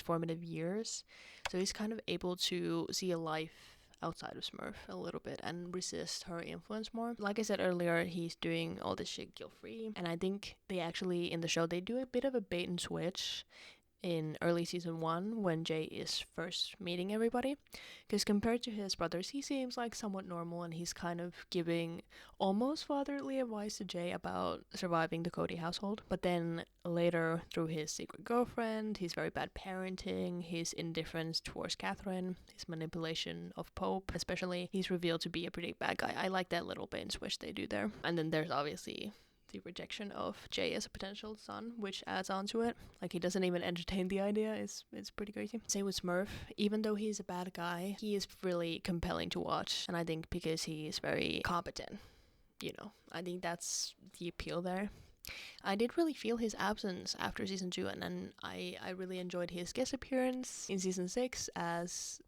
Speaker 1: formative years, so he's kind of able to see a life outside of Smurf a little bit and resist her influence more. Like I said earlier, he's doing all this shit guilt-free, and I think they actually, in the show, they do a bit of a bait and switch in early season 1 when Jay is first meeting everybody, because compared to his brothers, he seems like somewhat normal, and he's kind of giving almost fatherly advice to Jay about surviving the Cody household. But then later, through his secret girlfriend, his very bad parenting, his indifference towards Catherine, his manipulation of Pope especially, he's revealed to be a pretty bad guy. I like that little bait and switch they do there. And then there's obviously the rejection of Jay as a potential son, which adds on to it. Like, he doesn't even entertain the idea. It's pretty crazy. Same with Smurf. Even though he's a bad guy, he is really compelling to watch, and I think because he is very competent, I think that's the appeal there. I did really feel his absence after season 2, and then I really enjoyed his guest appearance in season 6 as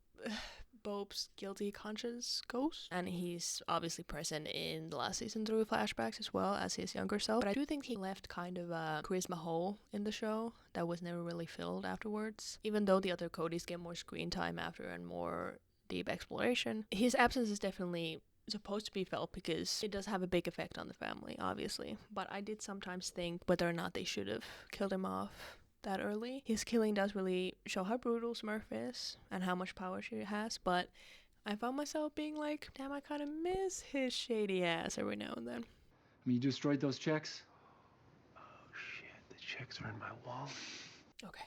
Speaker 1: Pope's guilty conscience ghost, and he's obviously present in the last season through flashbacks as well as his younger self. But I do think he left kind of a charisma hole in the show that was never really filled afterwards. Even though the other Codys get more screen time after and more deep exploration, his absence is definitely supposed to be felt because it does have a big effect on the family, obviously. But I did sometimes think whether or not they should have killed him off that early. His killing does really show how brutal Smurf is and how much power she has, but I found myself being like, damn, I kind of miss his shady ass every now and then.
Speaker 5: mean, you destroyed those checks?
Speaker 9: Oh, shit. The checks are in my wallet.
Speaker 1: Okay.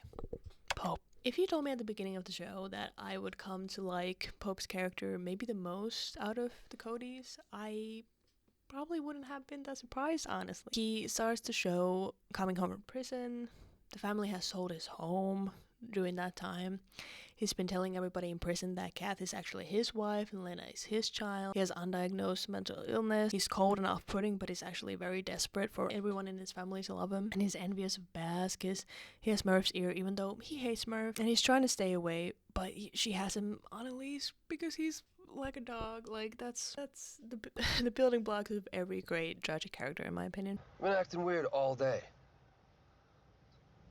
Speaker 1: Pope. If you told me at the beginning of the show that I would come to like Pope's character maybe the most out of the Codys, I probably wouldn't have been that surprised, honestly. He starts the show coming home from prison. The family has sold his home during that time. He's been telling everybody in prison that Kath is actually his wife and Lena is his child. He has undiagnosed mental illness. He's cold and off-putting, but he's actually very desperate for everyone in his family to love him. And he's envious of Baz because he has Murph's ear, even though he hates Murph. And he's trying to stay away, but she has him on a leash because he's like a dog. Like, that's the building blocks of every great tragic character, in my opinion.
Speaker 9: I've been acting weird all day.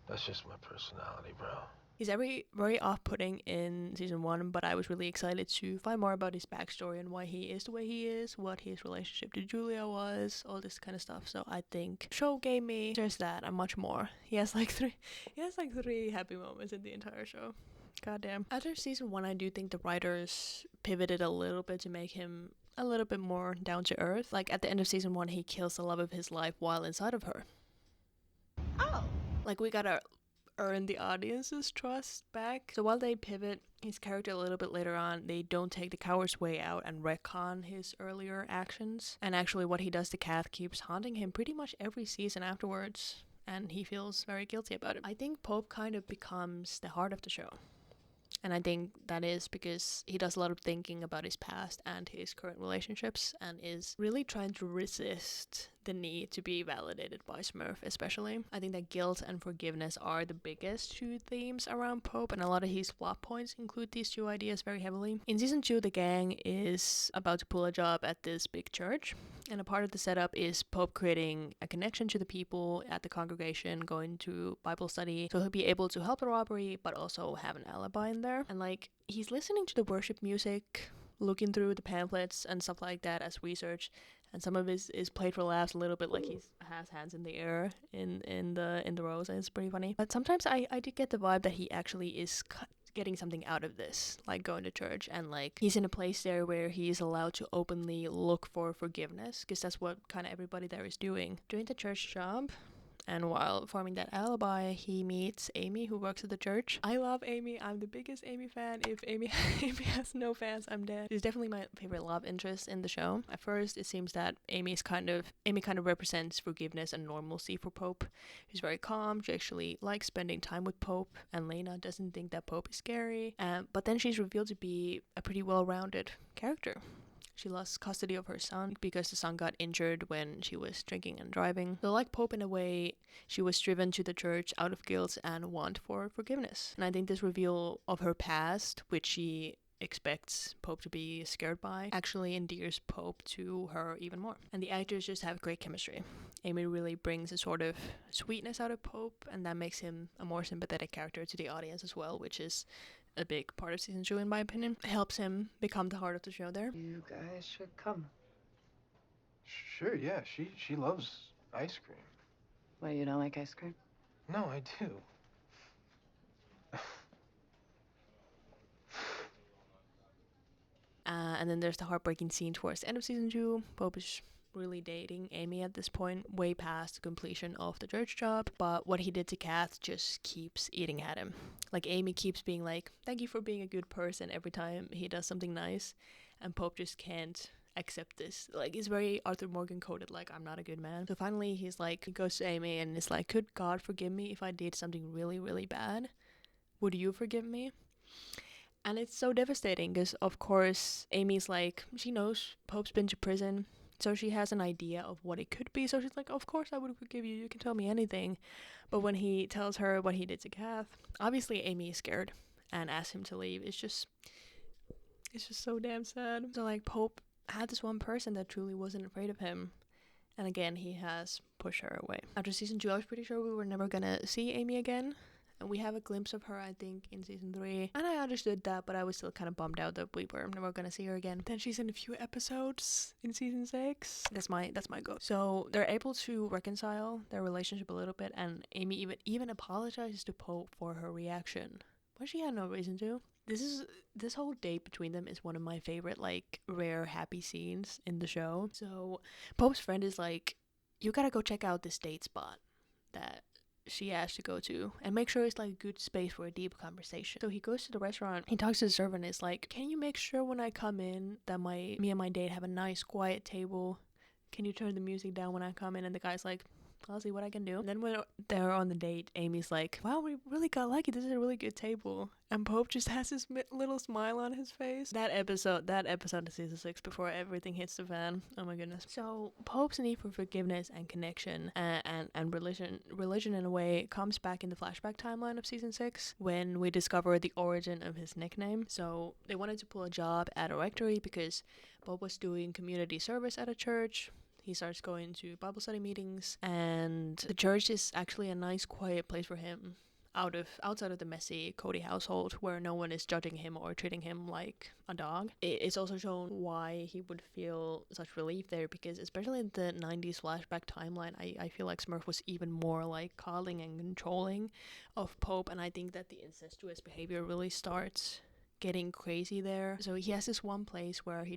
Speaker 9: That's just my personality, bro.
Speaker 1: He's very off-putting in season 1, but I was really excited to find more about his backstory and why he is the way he is, what his relationship to Julia was, all this kind of stuff. So I think the show gave me just that and much more. He has like three happy moments in the entire show. Goddamn. After season 1, I do think the writers pivoted a little bit to make him a little bit more down to earth. Like at the end of season 1, he kills the love of his life while inside of her.
Speaker 2: Oh.
Speaker 1: Like, we gotta earn the audience's trust back. So while they pivot his character a little bit later on, they don't take the coward's way out and retcon his earlier actions. And actually what he does to Kath keeps haunting him pretty much every season afterwards, and he feels very guilty about it. I think Pope kind of becomes the heart of the show. And I think that is because he does a lot of thinking about his past and his current relationships and is really trying to resist the need to be validated by Smurf, especially. I think that guilt and forgiveness are the biggest two themes around Pope, and a lot of his plot points include these two ideas very heavily. In season 2, the gang is about to pull a job at this big church, and a part of the setup is Pope creating a connection to the people at the congregation, going to Bible study, so he'll be able to help the robbery, but also have an alibi in there. And like, he's listening to the worship music, looking through the pamphlets and stuff like that as research, and some of it is played for laughs a little bit, like he has hands in the air in the rows, and it's pretty funny. But sometimes I did get the vibe that he actually is getting something out of this, like going to church, and like he's in a place there where he is allowed to openly look for forgiveness, because that's what kind of everybody there is doing. During the church job, and while forming that alibi, he meets Amy, who works at the church. I love Amy. I'm the biggest Amy fan. If Amy has no fans, I'm dead. She's definitely my favorite love interest in the show. At first, it seems that Amy kind of represents forgiveness and normalcy for Pope. She's very calm. She actually likes spending time with Pope, and Lena doesn't think that Pope is scary. But then she's revealed to be a pretty well-rounded character. She lost custody of her son because the son got injured when she was drinking and driving. So like Pope in a way, she was driven to the church out of guilt and want for forgiveness. And I think this reveal of her past, which she expects Pope to be scared by, actually endears Pope to her even more. And the actors just have great chemistry. Amy really brings a sort of sweetness out of Pope, and that makes him a more sympathetic character to the audience as well, which is a big part of season 2 in my opinion. It helps him become the heart of the show there.
Speaker 6: You guys should come.
Speaker 9: Sure, yeah. She loves ice cream.
Speaker 6: Well, you don't like ice cream?
Speaker 9: No, I do.
Speaker 1: And then there's the heartbreaking scene towards the end of season 2. Pope is really dating Amy at this point, way past the completion of the church job, but what he did to Kath just keeps eating at him. Like, Amy keeps being like, thank you for being a good person every time he does something nice, and Pope just can't accept this. Like, he's very Arthur Morgan coded, like, I'm not a good man. So finally he goes to Amy and is like, could God forgive me if I did something really, really bad? Would you forgive me? And it's so devastating because, of course, Amy's like, she knows Pope's been to prison, so she has an idea of what it could be. So she's like, of course I would forgive you. You can tell me anything. But when he tells her what he did to Kath, obviously Amy is scared and asks him to leave. It's just so damn sad. So like, Pope had this one person that truly wasn't afraid of him. And again, he has pushed her away. After season 2, I was pretty sure we were never gonna see Amy again. And we have a glimpse of her, I think, in season 3. And I understood that, but I was still kind of bummed out that we were never gonna see her again. Then she's in a few episodes in season 6. That's my goal. So they're able to reconcile their relationship a little bit, and Amy even apologizes to Pope for her reaction, but she had no reason to. This whole date between them is one of my favorite, like, rare happy scenes in the show. So Pope's friend is like, you gotta go check out this date spot that she asked to go to and make sure it's like a good space for a deep conversation. So he goes to the restaurant, he talks to the servant and is like, can you make sure when I come in that me and my date have a nice quiet table? Can you turn the music down when I come in? And the guy's like, I'll see what I can do. And then when they're on the date, Amy's like, wow, we really got lucky. This is a really good table. And Pope just has this little smile on his face. That episode of season 6 before everything hits the fan. Oh my goodness. So Pope's need for forgiveness and connection and religion in a way comes back in the flashback timeline of season 6 when we discover the origin of his nickname. So they wanted to pull a job at a rectory because Pope was doing community service at a church. He starts going to Bible study meetings, and the church is actually a nice, quiet place for him outside of the messy Cody household where no one is judging him or treating him like a dog. It's also shown why he would feel such relief there, because especially in the 90s flashback timeline, I feel like Smurf was even more like coddling and controlling of Pope, and I think that the incestuous behavior really starts getting crazy there. So he has this one place where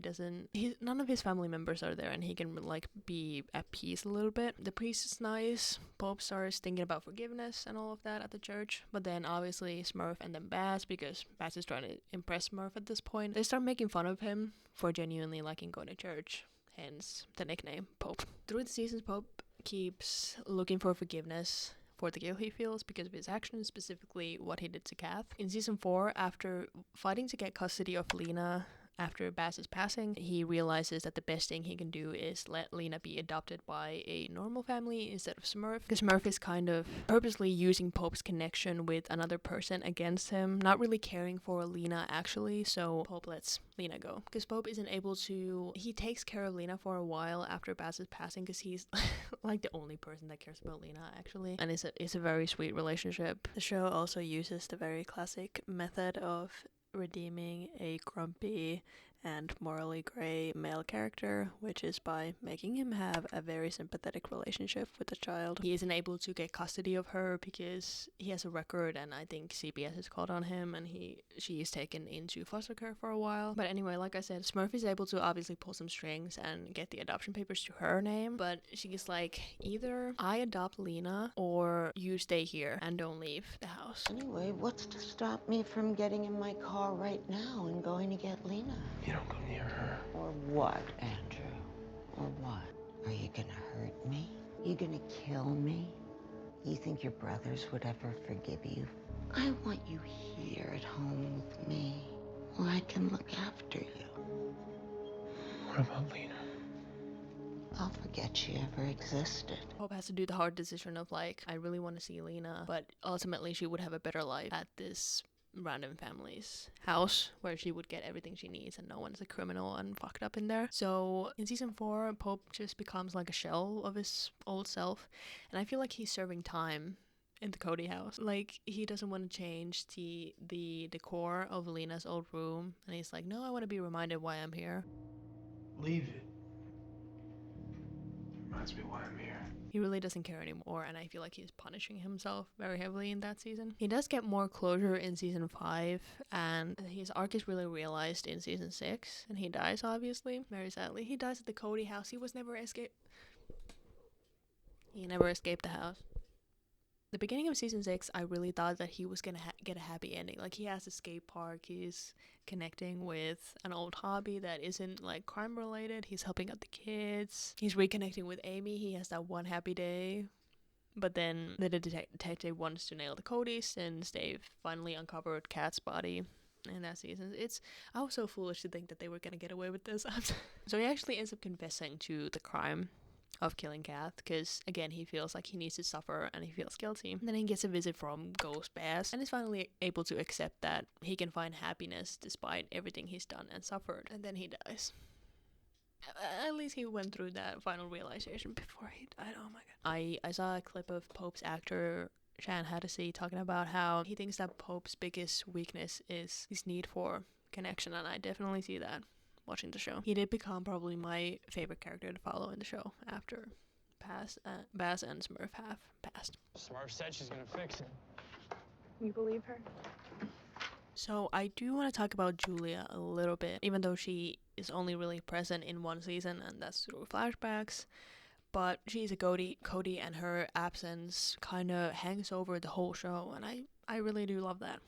Speaker 1: none of his family members are there and he can like be at peace a little bit. The priest is nice. Pope starts thinking about forgiveness and all of that at the church, but then obviously Smurf and then Baz, because Baz is trying to impress Smurf at this point, they start making fun of him for genuinely liking going to church, hence the nickname Pope. Through the seasons, Pope keeps looking for forgiveness for the guilt he feels because of his actions, specifically what he did to Kath. In season 4, after fighting to get custody of Lena after Baz's passing, he realizes that the best thing he can do is let Lena be adopted by a normal family instead of Smurf, because Smurf is kind of purposely using Pope's connection with another person against him, not really caring for Lena actually, so Pope lets Lena go. Because Pope isn't able to, he takes care of Lena for a while after Baz's passing because he's like the only person that cares about Lena actually, and it's a very sweet relationship. The show also uses the very classic method of redeeming a grumpy and morally gray male character, which is by making him have a very sympathetic relationship with the child. He isn't able to get custody of her because he has a record, and I think CPS has called on him, and she is taken into foster care for a while. But anyway, like I said, Smurf is able to obviously pull some strings and get the adoption papers to her name, but she's like, either I adopt Lena or you stay here and don't leave the house.
Speaker 2: Anyway, what's to stop me from getting in my car right now and going to get Lena?
Speaker 9: You don't go near her.
Speaker 2: Or what, Andrew? Or what? Are you gonna hurt me? You gonna kill me? You think your brothers would ever forgive you? I want you here at home with me, where I can look after you.
Speaker 9: What about Lena?
Speaker 2: I'll forget she ever existed.
Speaker 1: Pope has to do the hard decision of like, I really want to see Lena, but ultimately she would have a better life at this random family's house where she would get everything she needs and no one's a criminal and fucked up in there. So in season 4, Pope just becomes like a shell of his old self, and I feel like he's serving time in the Cody house. Like, he doesn't want to change the decor of Lena's old room, and he's like, no, I want to be reminded why I'm here.
Speaker 9: Leave it. Reminds me why I'm here.
Speaker 1: He really doesn't care anymore, and I feel like he's punishing himself very heavily in that season. He does get more closure in season 5, and his arc is really realized in season 6, and he dies, obviously, very sadly. He dies at the Cody house. He never escaped the house. The beginning of season 6, I really thought that he was gonna get a happy ending. Like, he has a skate park, he's connecting with an old hobby that isn't like crime related, he's helping out the kids, he's reconnecting with Amy, he has that one happy day. But then the detective wants to nail the Cody since they've finally uncovered Kat's body in that season. I was so foolish to think that they were gonna get away with this. So he actually ends up confessing to the crime of killing Kath, because again, he feels like he needs to suffer and he feels guilty. And then he gets a visit from Ghost Baz and is finally able to accept that he can find happiness despite everything he's done and suffered. And then he dies. At least he went through that final realization before he died. Oh my god. I saw a clip of Pope's actor Shan Hadassah talking about how he thinks that Pope's biggest weakness is his need for connection, and I definitely see that watching the show. He did become probably my favorite character to follow in the show after Baz and Smurf have passed.
Speaker 4: Smurf said she's gonna fix it.
Speaker 6: You believe her?
Speaker 1: So I do want to talk about Julia a little bit, even though she is only really present in one season, and that's through flashbacks. But she's a Cody, and her absence kind of hangs over the whole show, and I really do love that.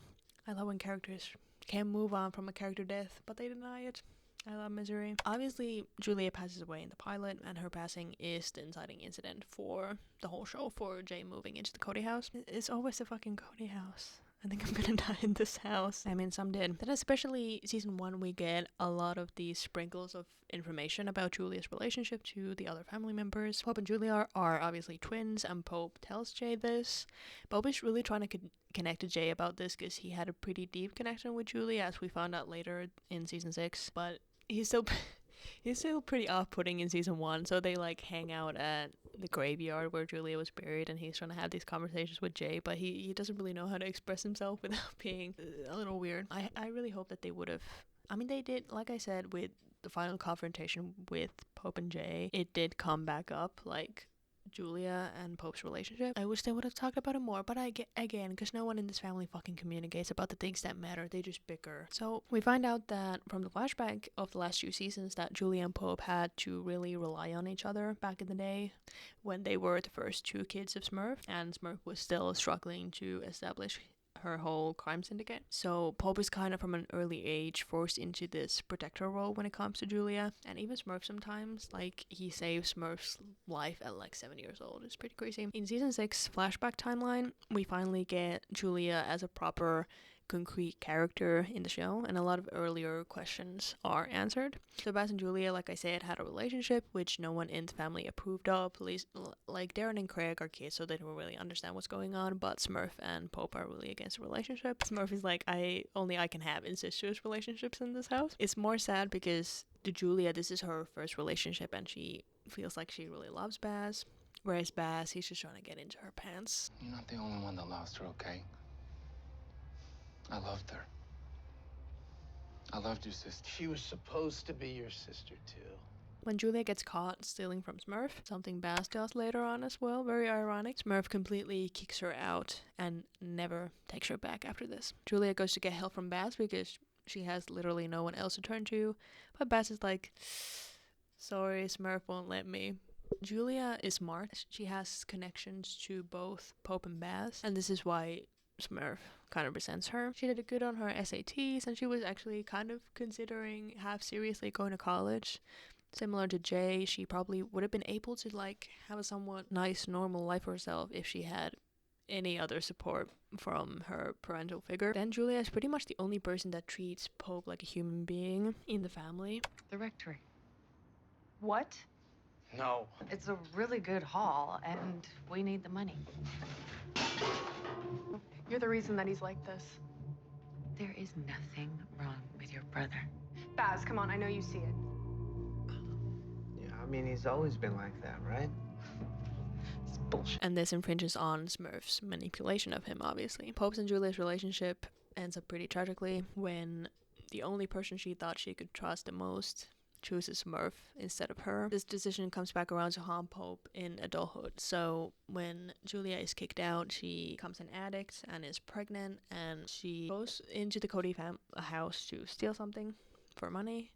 Speaker 1: I love when characters can move on from a character death, but they deny it. I love misery. Obviously, Julia passes away in the pilot, and her passing is the inciting incident for the whole show, for Jay moving into the Cody house. It's always the fucking Cody house. I think I'm gonna die in this house. I mean, some did. Then especially season 1, we get a lot of these sprinkles of information about Julia's relationship to the other family members. Pope and Julia are obviously twins, and Pope tells Jay this. Pope is really trying to connect to Jay about this because he had a pretty deep connection with Julia, as we found out later in season 6. But he's still pretty off-putting in season 1, so they like hang out at the graveyard where Julia was buried, and he's trying to have these conversations with Jay, but he doesn't really know how to express himself without being a little weird. I really hope that they would have, I mean, they did, like I said, with the final confrontation with Pope and Jay, it did come back up, like Julia and Pope's relationship. I wish they would have talked about it more, but again, because no one in this family fucking communicates about the things that matter, they just bicker. So we find out that from the flashback of the last 2 seasons that Julia and Pope had to really rely on each other back in the day when they were the first 2 kids of Smurf, and Smurf was still struggling to establish her whole crime syndicate. So Pope is kind of from an early age forced into this protector role when it comes to Julia, and even Smurf sometimes, like he saves Smurf's life at like 7 years old. It's pretty crazy. In season 6 flashback timeline, we finally get Julia as a proper concrete character in the show, and a lot of earlier questions are answered. So Baz and Julia, like I said, had a relationship which no one in the family approved of. At least, like, Darren and Craig are kids, so they don't really understand what's going on, but Smurf and Pope are really against the relationship. Smurf is like, I can have incestuous relationships in this house. It's more sad because to Julia, this is her first relationship, and she feels like she really loves Baz, whereas Baz, he's just trying to get into her pants.
Speaker 8: You're not the only one that lost her, okay? I loved her. I loved your sister.
Speaker 9: She was supposed to be your sister, too.
Speaker 1: When Julia gets caught stealing from Smurf, something Baz does later on as well, very ironic, Smurf completely kicks her out and never takes her back after this. Julia goes to get help from Baz because she has literally no one else to turn to, but Baz is like, sorry, Smurf won't let me. Julia is smart. She has connections to both Pope and Baz, and this is why Smurf kind of resents her. She did good on her SATs, and she was actually kind of considering half seriously going to college. Similar to Jay, she probably would have been able to like have a somewhat nice normal life for herself if she had any other support from her parental figure. Then Julia is pretty much the only person that treats Pope like a human being in the family.
Speaker 13: The rectory.
Speaker 6: What?
Speaker 9: No.
Speaker 13: It's a really good haul, and we need the money.
Speaker 6: You're the reason that he's like this.
Speaker 13: There is nothing wrong with your brother.
Speaker 6: Baz, come on, I know you see it.
Speaker 12: Yeah, I mean, he's always been like that, right?
Speaker 6: It's bullshit.
Speaker 1: And this infringes on Smurf's manipulation of him, obviously. Pope's and Julia's relationship ends up pretty tragically when the only person she thought she could trust the most chooses Smurf instead of her. This decision comes back around to haunt Pope in adulthood. So when Julia is kicked out, she becomes an addict and is pregnant, and she goes into the Cody house to steal something for money,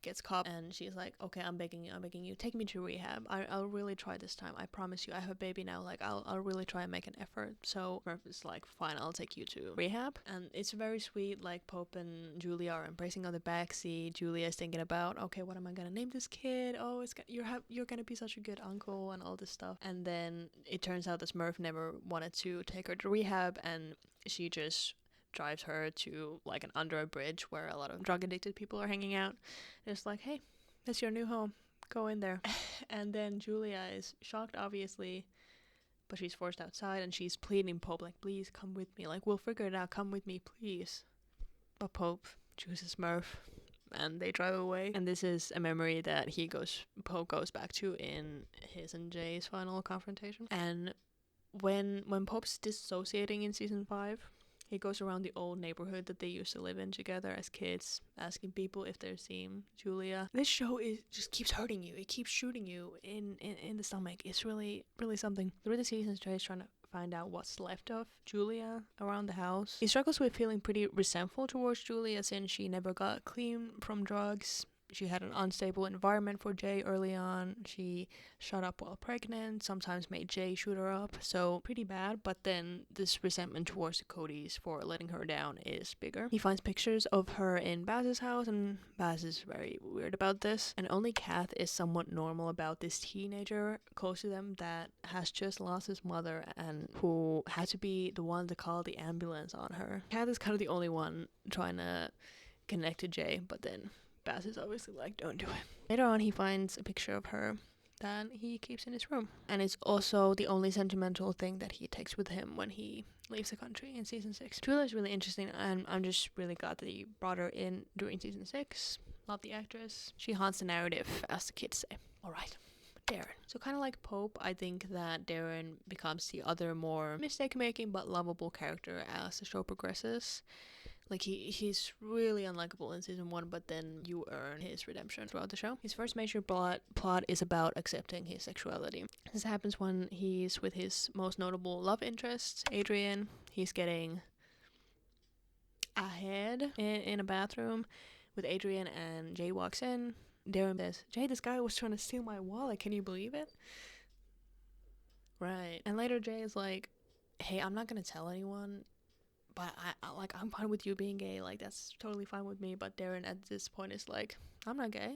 Speaker 1: gets caught, and she's like, okay, I'm begging you, take me to rehab. I'll really try this time. I promise you, I have a baby now. Like, I'll really try and make an effort. So Smurf is like, fine, I'll take you to rehab. And it's very sweet, like Pope and Julia are embracing on the backseat. Julia is thinking about, okay, what am I gonna name this kid? Oh, you're gonna be such a good uncle and all this stuff. And then it turns out that Smurf never wanted to take her to rehab, and she just drives her to like under a bridge where a lot of drug addicted people are hanging out. And it's like, hey, that's your new home, go in there. And then Julia is shocked, obviously, but she's forced outside, and she's pleading Pope, like, please come with me, like, we'll figure it out, come with me, please. But Pope chooses Smurf, and they drive away. And this is a memory that Pope goes back to in his and Jay's final confrontation. And when Pope's dissociating in season 5, he goes around the old neighborhood that they used to live in together as kids, asking people if they've seen Julia. This show just keeps hurting you. It keeps shooting you in the stomach. It's really, really something. Through the seasons, Jay's trying to find out what's left of Julia around the house. He struggles with feeling pretty resentful towards Julia since she never got clean from drugs. She had an unstable environment for Jay early on. She shut up while pregnant, sometimes made Jay shoot her up, so pretty bad. But then this resentment towards the Codys for letting her down is bigger. He finds pictures of her in Baz's house, and Baz is very weird about this. And only Kath is somewhat normal about this teenager close to them that has just lost his mother and who had to be the one to call the ambulance on her. Kath is kind of the only one trying to connect to Jay, but then Baz is obviously like, don't do it. Later on, he finds a picture of her that he keeps in his room. And it's also the only sentimental thing that he takes with him when he leaves the country in season 6. Tula is really interesting, and I'm just really glad that he brought her in during season 6. Love the actress. She haunts the narrative, as the kids say. Alright. Darren. So kind of like Pope, I think that Darren becomes the other more mistake-making but lovable character as the show progresses. Like, he's really unlikable in season 1, but then you earn his redemption throughout the show. His first major plot is about accepting his sexuality. This happens when he's with his most notable love interest, Adrian. He's getting ahead in a bathroom with Adrian, and Jay walks in. Darren says, Jay, this guy was trying to steal my wallet. Can you believe it? Right. And later Jay is like, hey, I'm not going to tell anyone, but I'm fine with you being gay. Like, that's totally fine with me. But Darren at this point is like, I'm not gay.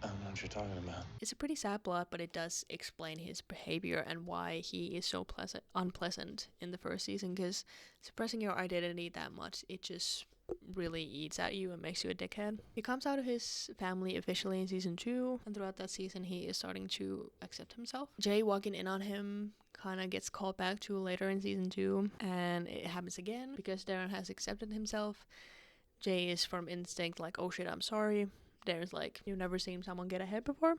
Speaker 5: I don't know what you're talking about.
Speaker 1: It's a pretty sad plot, but it does explain his behavior and why he is so unpleasant in the first season, because suppressing your identity that much, it just really eats at you and makes you a dickhead. He comes out of his family officially in season 2, and throughout that season he is starting to accept himself. Jay walking in on him kind of gets called back to later in season 2, and it happens again because Darren has accepted himself. Jay is from instinct like, oh shit, I'm sorry. Darren's like, you've never seen someone get ahead before?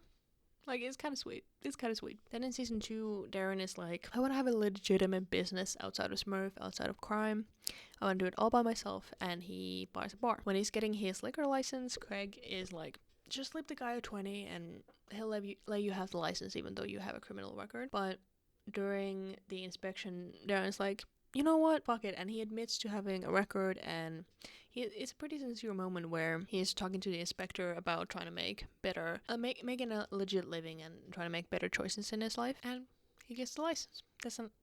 Speaker 1: Like, it's kind of sweet. It's kind of sweet. Then in season 2, Darren is like, I want to have a legitimate business outside of Smurf, outside of crime. I want to do it all by myself. And he buys a bar. When he's getting his liquor license, Craig is like, just slip the guy a 20 and he'll let you have the license even though you have a criminal record. But during the inspection, Darren's like, you know what? Fuck it. And he admits to having a record, and it's a pretty sincere moment where he's talking to the inspector about trying to make better, making a legit living and trying to make better choices in his life, and he gets the license.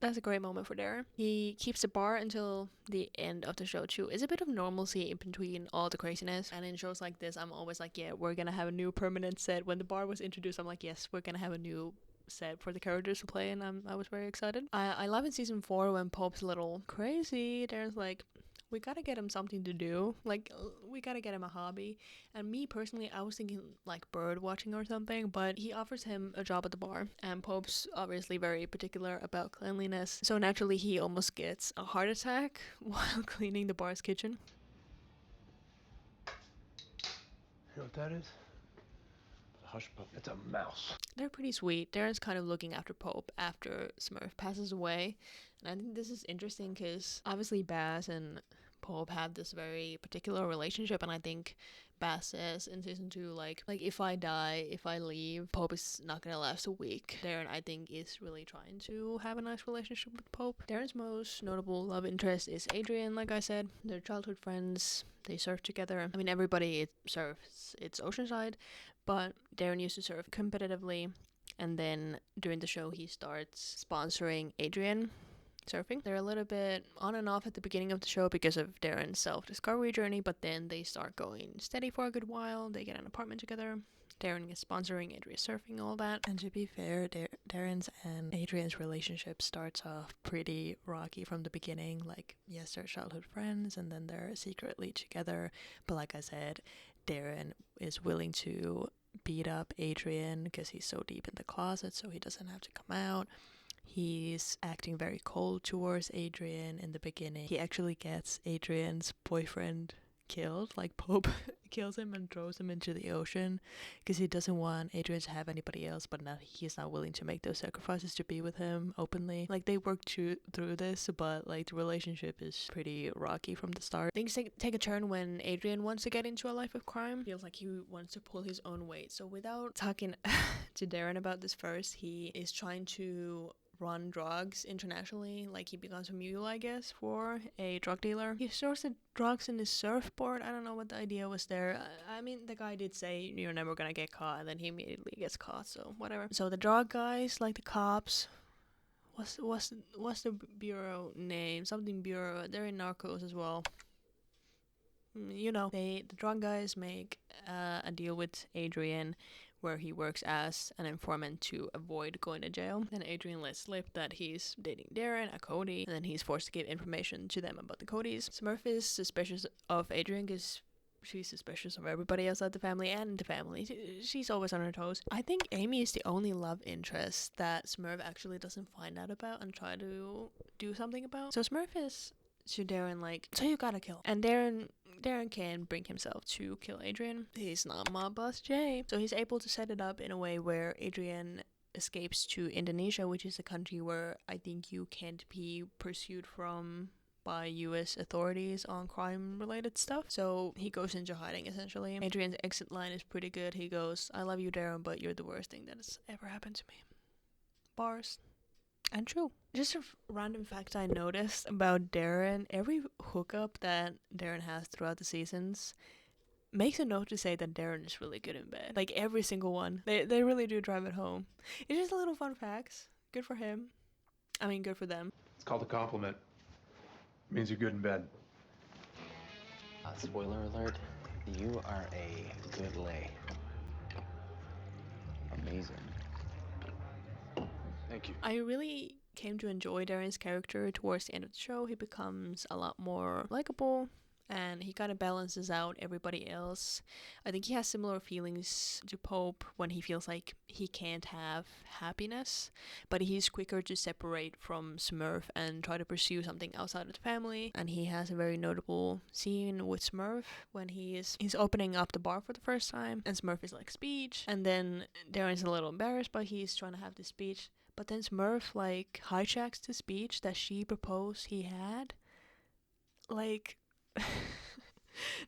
Speaker 1: That's a great moment for Darren. He keeps the bar until the end of the show too. It's a bit of normalcy in between all the craziness, and in shows like this, I'm always like, yeah, we're gonna have a new permanent set. When the bar was introduced, I'm like, yes, we're gonna have a new set for the characters to play, and I was very excited. I love in season 4 when Pope's a little crazy. Darren's like, we gotta get him something to do. Like, we gotta get him a hobby. And me personally, I was thinking like bird watching or something, but he offers him a job at the bar, and Pope's obviously very particular about cleanliness, so naturally he almost gets a heart attack while cleaning the bar's kitchen.
Speaker 9: You know what that is?
Speaker 5: Hush puppy.
Speaker 9: It's a mouse.
Speaker 1: They're pretty sweet. Darren's kind of looking after Pope after Smurf passes away. And I think this is interesting because obviously Baz and Pope had this very particular relationship, and I think Baz says in season 2, like if I die, if I leave, Pope is not gonna last a week. Darren, I think, is really trying to have a nice relationship with Pope. Darren's most notable love interest is Adrian, like I said. They're childhood friends. They surf together. I mean, everybody surfs. It's Oceanside, but Darren used to surf competitively, and then during the show he starts sponsoring Adrian surfing. They're a little bit on and off at the beginning of the show because of Darren's self-discovery journey, but then they start going steady for a good while. They get an apartment together. Darren is sponsoring Adrian's surfing, all that. And to be fair, Darren's and Adrian's relationship starts off pretty rocky from the beginning. Like, yes, they're childhood friends, and then they're secretly together. But like I said, Darren is willing to beat up Adrian because he's so deep in the closet, so he doesn't have to come out. He's acting very cold towards Adrian in the beginning. He actually gets Adrian's boyfriend killed, like Pope kills him and throws him into the ocean because he doesn't want Adrian to have anybody else, but now he's not willing to make those sacrifices to be with him openly. Like, they work through this, but like the relationship is pretty rocky from the start. Things take a turn when Adrian wants to get into a life of crime. Feels like he wants to pull his own weight. So without talking to Darren about this first, he is trying to run drugs internationally. Like, he becomes a mule, I guess, for a drug dealer. He stores the drugs in his surfboard. I don't know what the idea was there. I mean, the guy did say you're never gonna get caught, and then he immediately gets caught, so whatever. So the drug guys, like the cops, what's the bureau name? Something bureau. They're in Narcos as well. You know, the drug guys make a deal with Adrian where he works as an informant to avoid going to jail. Then Adrian lets slip that he's dating Darren, a Cody, and then he's forced to give information to them about the Codys. Smurf is suspicious of Adrian because she's suspicious of everybody outside the family and the family. She's always on her toes. I think Amy is the only love interest that Smurf actually doesn't find out about and try to do something about. So Smurf is to Darren like, so you gotta kill. And Darren can bring himself to kill Adrian. He's not my boss Jay. So he's able to set it up in a way where Adrian escapes to Indonesia, which is a country where I think you can't be pursued from by US authorities on crime-related stuff. So he goes into hiding, essentially. Adrian's exit line is pretty good. He goes, I love you, Darren, but you're the worst thing that has ever happened to me. Bars. And true. Just a random fact I noticed about Darren, every hookup that Darren has throughout the seasons makes a note to say that Darren is really good in bed. Like, every single one. They really do drive it home. It's just a little fun facts. Good for him. I mean, good for them.
Speaker 5: It's called a compliment. It means you're good in bed.
Speaker 11: Spoiler alert, you are a good lay. Amazing.
Speaker 5: Thank you.
Speaker 1: I really came to enjoy Darren's character towards the end of the show. He becomes a lot more likable, and he kind of balances out everybody else. I think he has similar feelings to Pope when he feels like he can't have happiness, but he's quicker to separate from Smurf and try to pursue something outside of the family. And he has a very notable scene with Smurf when he's opening up the bar for the first time, and Smurf is like, speech, and then Darren's a little embarrassed, but he's trying to have this speech. But then Smurf, like, hijacks the speech that she proposed he had. Like,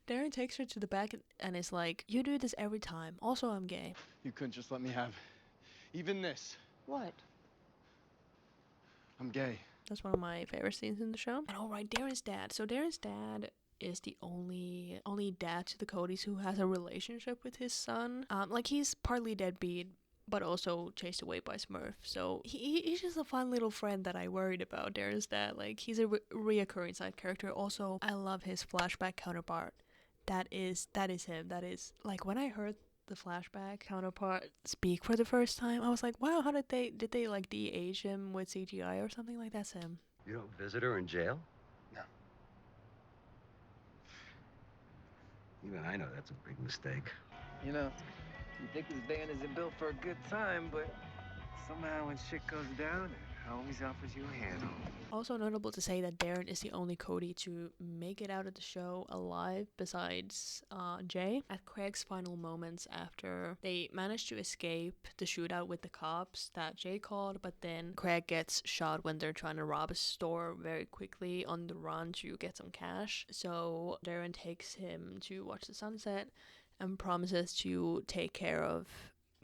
Speaker 1: Darren takes her to the back and is like, you do this every time. Also, I'm gay.
Speaker 5: You couldn't just let me have even this.
Speaker 2: What?
Speaker 5: I'm gay.
Speaker 1: That's one of my favorite scenes in the show. And alright, Darren's dad. So Darren's dad is the only dad to the Codys who has a relationship with his son. Like, he's partly deadbeat, but also chased away by Smurf. So he's just a fun little friend that I worried about, Darren's dad. Like, he's a reoccurring side character. Also, I love his flashback counterpart. That is him. That is, like, when I heard the flashback counterpart speak for the first time, I was like, wow, how did they like de-age him with CGI or something? Like, that's him.
Speaker 14: You don't visit her in jail?
Speaker 5: No.
Speaker 14: Even I know that's a big mistake.
Speaker 12: You know, you think this band isn't built for a good time, but somehow when shit goes down, it always offers you a hand.
Speaker 1: Also notable to say that Darren is the only Cody to make it out of the show alive besides Jay. At Craig's final moments after they managed to escape the shootout with the cops that Jay called, but then Craig gets shot when they're trying to rob a store very quickly on the run to get some cash. So Darren takes him to watch the sunset and promises to take care of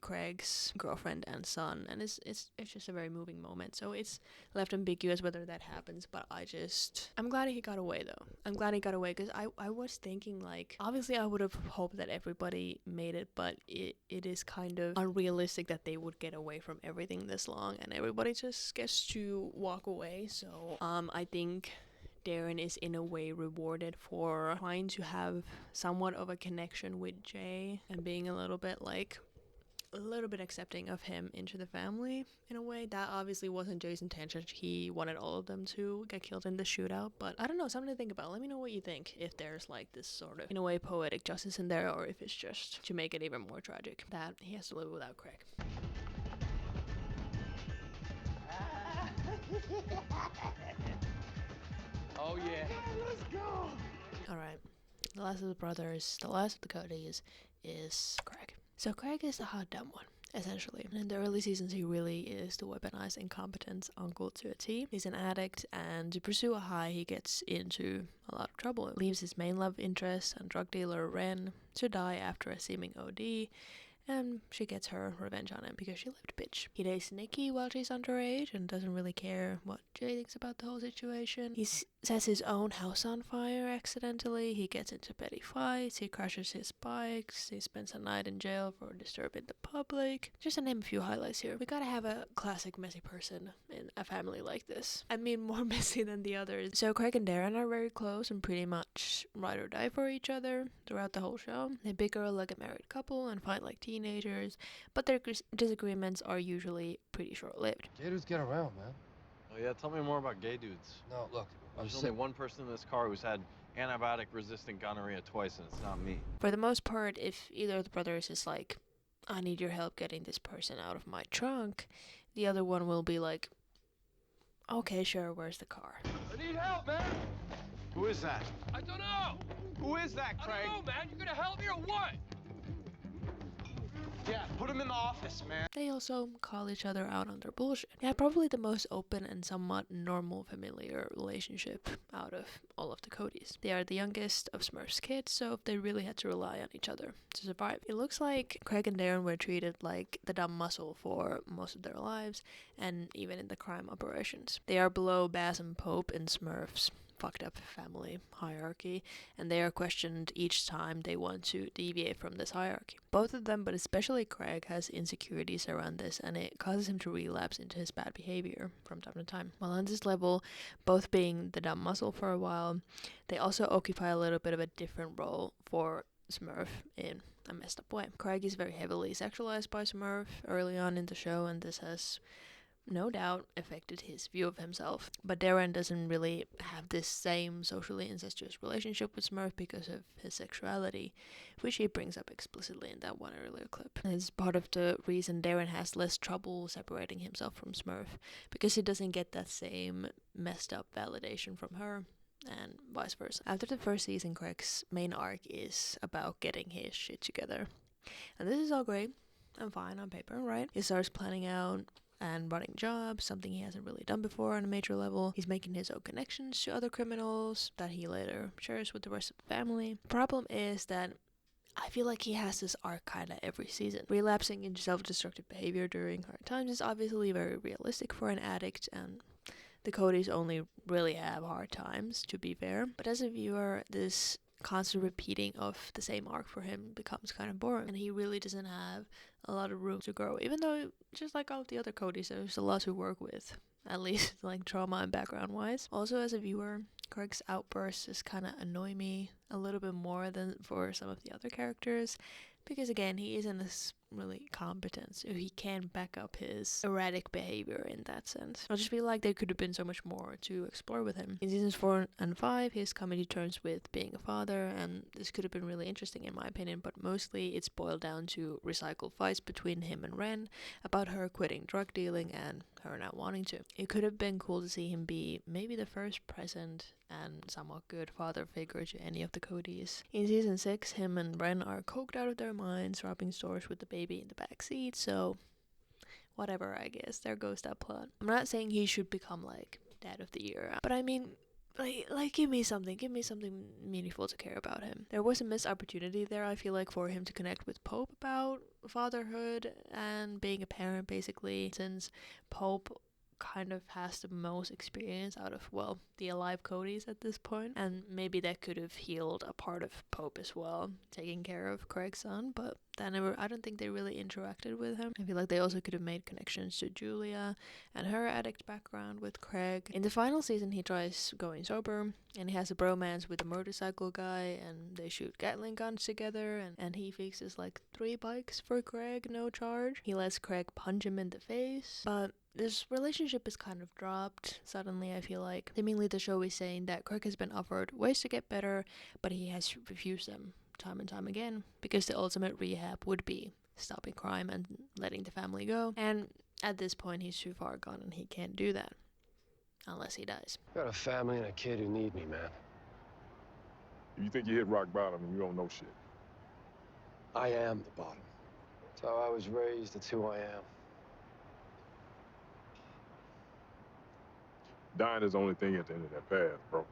Speaker 1: Craig's girlfriend and son, and it's just a very moving moment. So it's left ambiguous whether that happens, but I'm glad he got away though. I'm glad he got away because I was thinking, like, obviously I would have hoped that everybody made it, but it is kind of unrealistic that they would get away from everything this long and everybody just gets to walk away. So I think Darren is in a way rewarded for trying to have somewhat of a connection with Jay and being a little bit accepting of him into the family in a way. That obviously wasn't Jay's intention. He wanted all of them to get killed in the shootout, but I don't know, something to think about. Let me know what you think, if there's like this sort of, in a way, poetic justice in there, or if it's just to make it even more tragic that he has to live without Craig.
Speaker 4: Oh yeah.
Speaker 12: Let's go!
Speaker 1: Alright, the last of the brothers, the last of the Codys is Craig. So Craig is the hot dumb one, essentially. And in the early seasons, he really is the weaponized, incompetent uncle to a T. He's an addict, and to pursue a high, he gets into a lot of trouble. It leaves his main love interest and drug dealer Ren to die after a seeming OD, and she gets her revenge on him because she lived bitch. He dates Nikki while she's underage and doesn't really care what Jay thinks about the whole situation. He sets his own house on fire accidentally, he gets into petty fights, he crashes his bikes, he spends a night in jail for disturbing the public. Just to name a few highlights here. We gotta have a classic messy person in a family like this. I mean, more messy than the others. So Craig and Darren are very close and pretty much ride or die for each other throughout the whole show. They bicker like a married couple and fight like teenagers, but their disagreements are usually pretty short-lived.
Speaker 15: Gay dudes get around, man.
Speaker 16: Oh yeah, tell me more about gay dudes.
Speaker 15: No, look,
Speaker 16: There's only one person in this car who's had antibiotic-resistant gonorrhea twice, and it's not me.
Speaker 1: For the most part, if either of the brothers is like, I need your help getting this person out of my trunk, the other one will be like, okay, sure, where's the car?
Speaker 4: I need help, man.
Speaker 5: Who is that?
Speaker 4: I don't know.
Speaker 5: Who is that, Craig?
Speaker 4: I don't know, man. You gonna help me or what?
Speaker 5: Yeah, put him in the office, man.
Speaker 1: They also call each other out on their bullshit. They have probably the most open and somewhat normal familiar relationship out of all of the Codys. They are the youngest of Smurf's kids, so they really had to rely on each other to survive. It looks like Craig and Darren were treated like the dumb muscle for most of their lives, and even in the crime operations. They are below Baz and Pope in Smurf's fucked up family hierarchy, and they are questioned each time they want to deviate from this hierarchy. Both of them, but especially Craig, has insecurities around this, and it causes him to relapse into his bad behavior from time to time. While on this level, both being the dumb muscle for a while, they also occupy a little bit of a different role for Smurf in a messed up way. Craig is very heavily sexualized by Smurf early on in the show, and this has no doubt affected his view of himself. But Darren doesn't really have this same socially incestuous relationship with Smurf because of his sexuality, which he brings up explicitly in that one earlier clip. And it's part of the reason Darren has less trouble separating himself from Smurf, because he doesn't get that same messed up validation from her, and vice versa. After the first season, Craig's main arc is about getting his shit together. And this is all great and fine on paper, right? He starts planning out and running jobs, something he hasn't really done before on a major level. He's making his own connections to other criminals that he later shares with the rest of the family. Problem is that I feel like he has this arc kinda every season. Relapsing into self-destructive behavior during hard times is obviously very realistic for an addict, and the Codys only really have hard times, to be fair. But as a viewer, this constant repeating of the same arc for him becomes kind of boring, and he really doesn't have a lot of room to grow, even though, just like all of the other Codys, there's a lot to work with, at least like trauma and background wise. Also, as a viewer, Craig's outbursts just kind of annoy me a little bit more than for some of the other characters, because again, he isn't as really competent, so he can't back up his erratic behavior in that sense. I just feel like there could have been so much more to explore with him. In seasons 4 and 5, he's coming to terms with being a father, and this could have been really interesting in my opinion, but mostly it's boiled down to recycled fights between him and Ren about her quitting drug dealing and her not wanting to. It could have been cool to see him be maybe the first present and somewhat good father figure to any of the Codys. In season 6, him and Ren are coked out of their minds, robbing stores with the baby in the back seat, so whatever, I guess. There goes that plot. I'm not saying he should become like Dad of the Year, but I mean, like give me something meaningful to care about him. There was a missed opportunity there, I feel like, for him to connect with Pope about fatherhood and being a parent, basically, since Pope kind of has the most experience out of, well, the alive Codys at this point, and maybe that could have healed a part of Pope as well, taking care of Craig's son, but I don't think they really interacted with him. I feel like they also could have made connections to Julia and her addict background with Craig. In the final season, he tries going sober, and he has a bromance with a motorcycle guy, and they shoot Gatling guns together, and he fixes like 3 bikes for Craig, no charge. He lets Craig punch him in the face, but this relationship is kind of dropped suddenly, I feel like. Seemingly the show is saying that Craig has been offered ways to get better, but he has refused them time and time again, because the ultimate rehab would be stopping crime and letting the family go. And at this point, he's too far gone and he can't do that. Unless he dies.
Speaker 9: Got a family and a kid who need me, man.
Speaker 17: You think you hit rock bottom and you don't know shit?
Speaker 9: I am the bottom. It's how I was raised, it's who I am.
Speaker 17: Dying is the only thing at the end of that path, bro.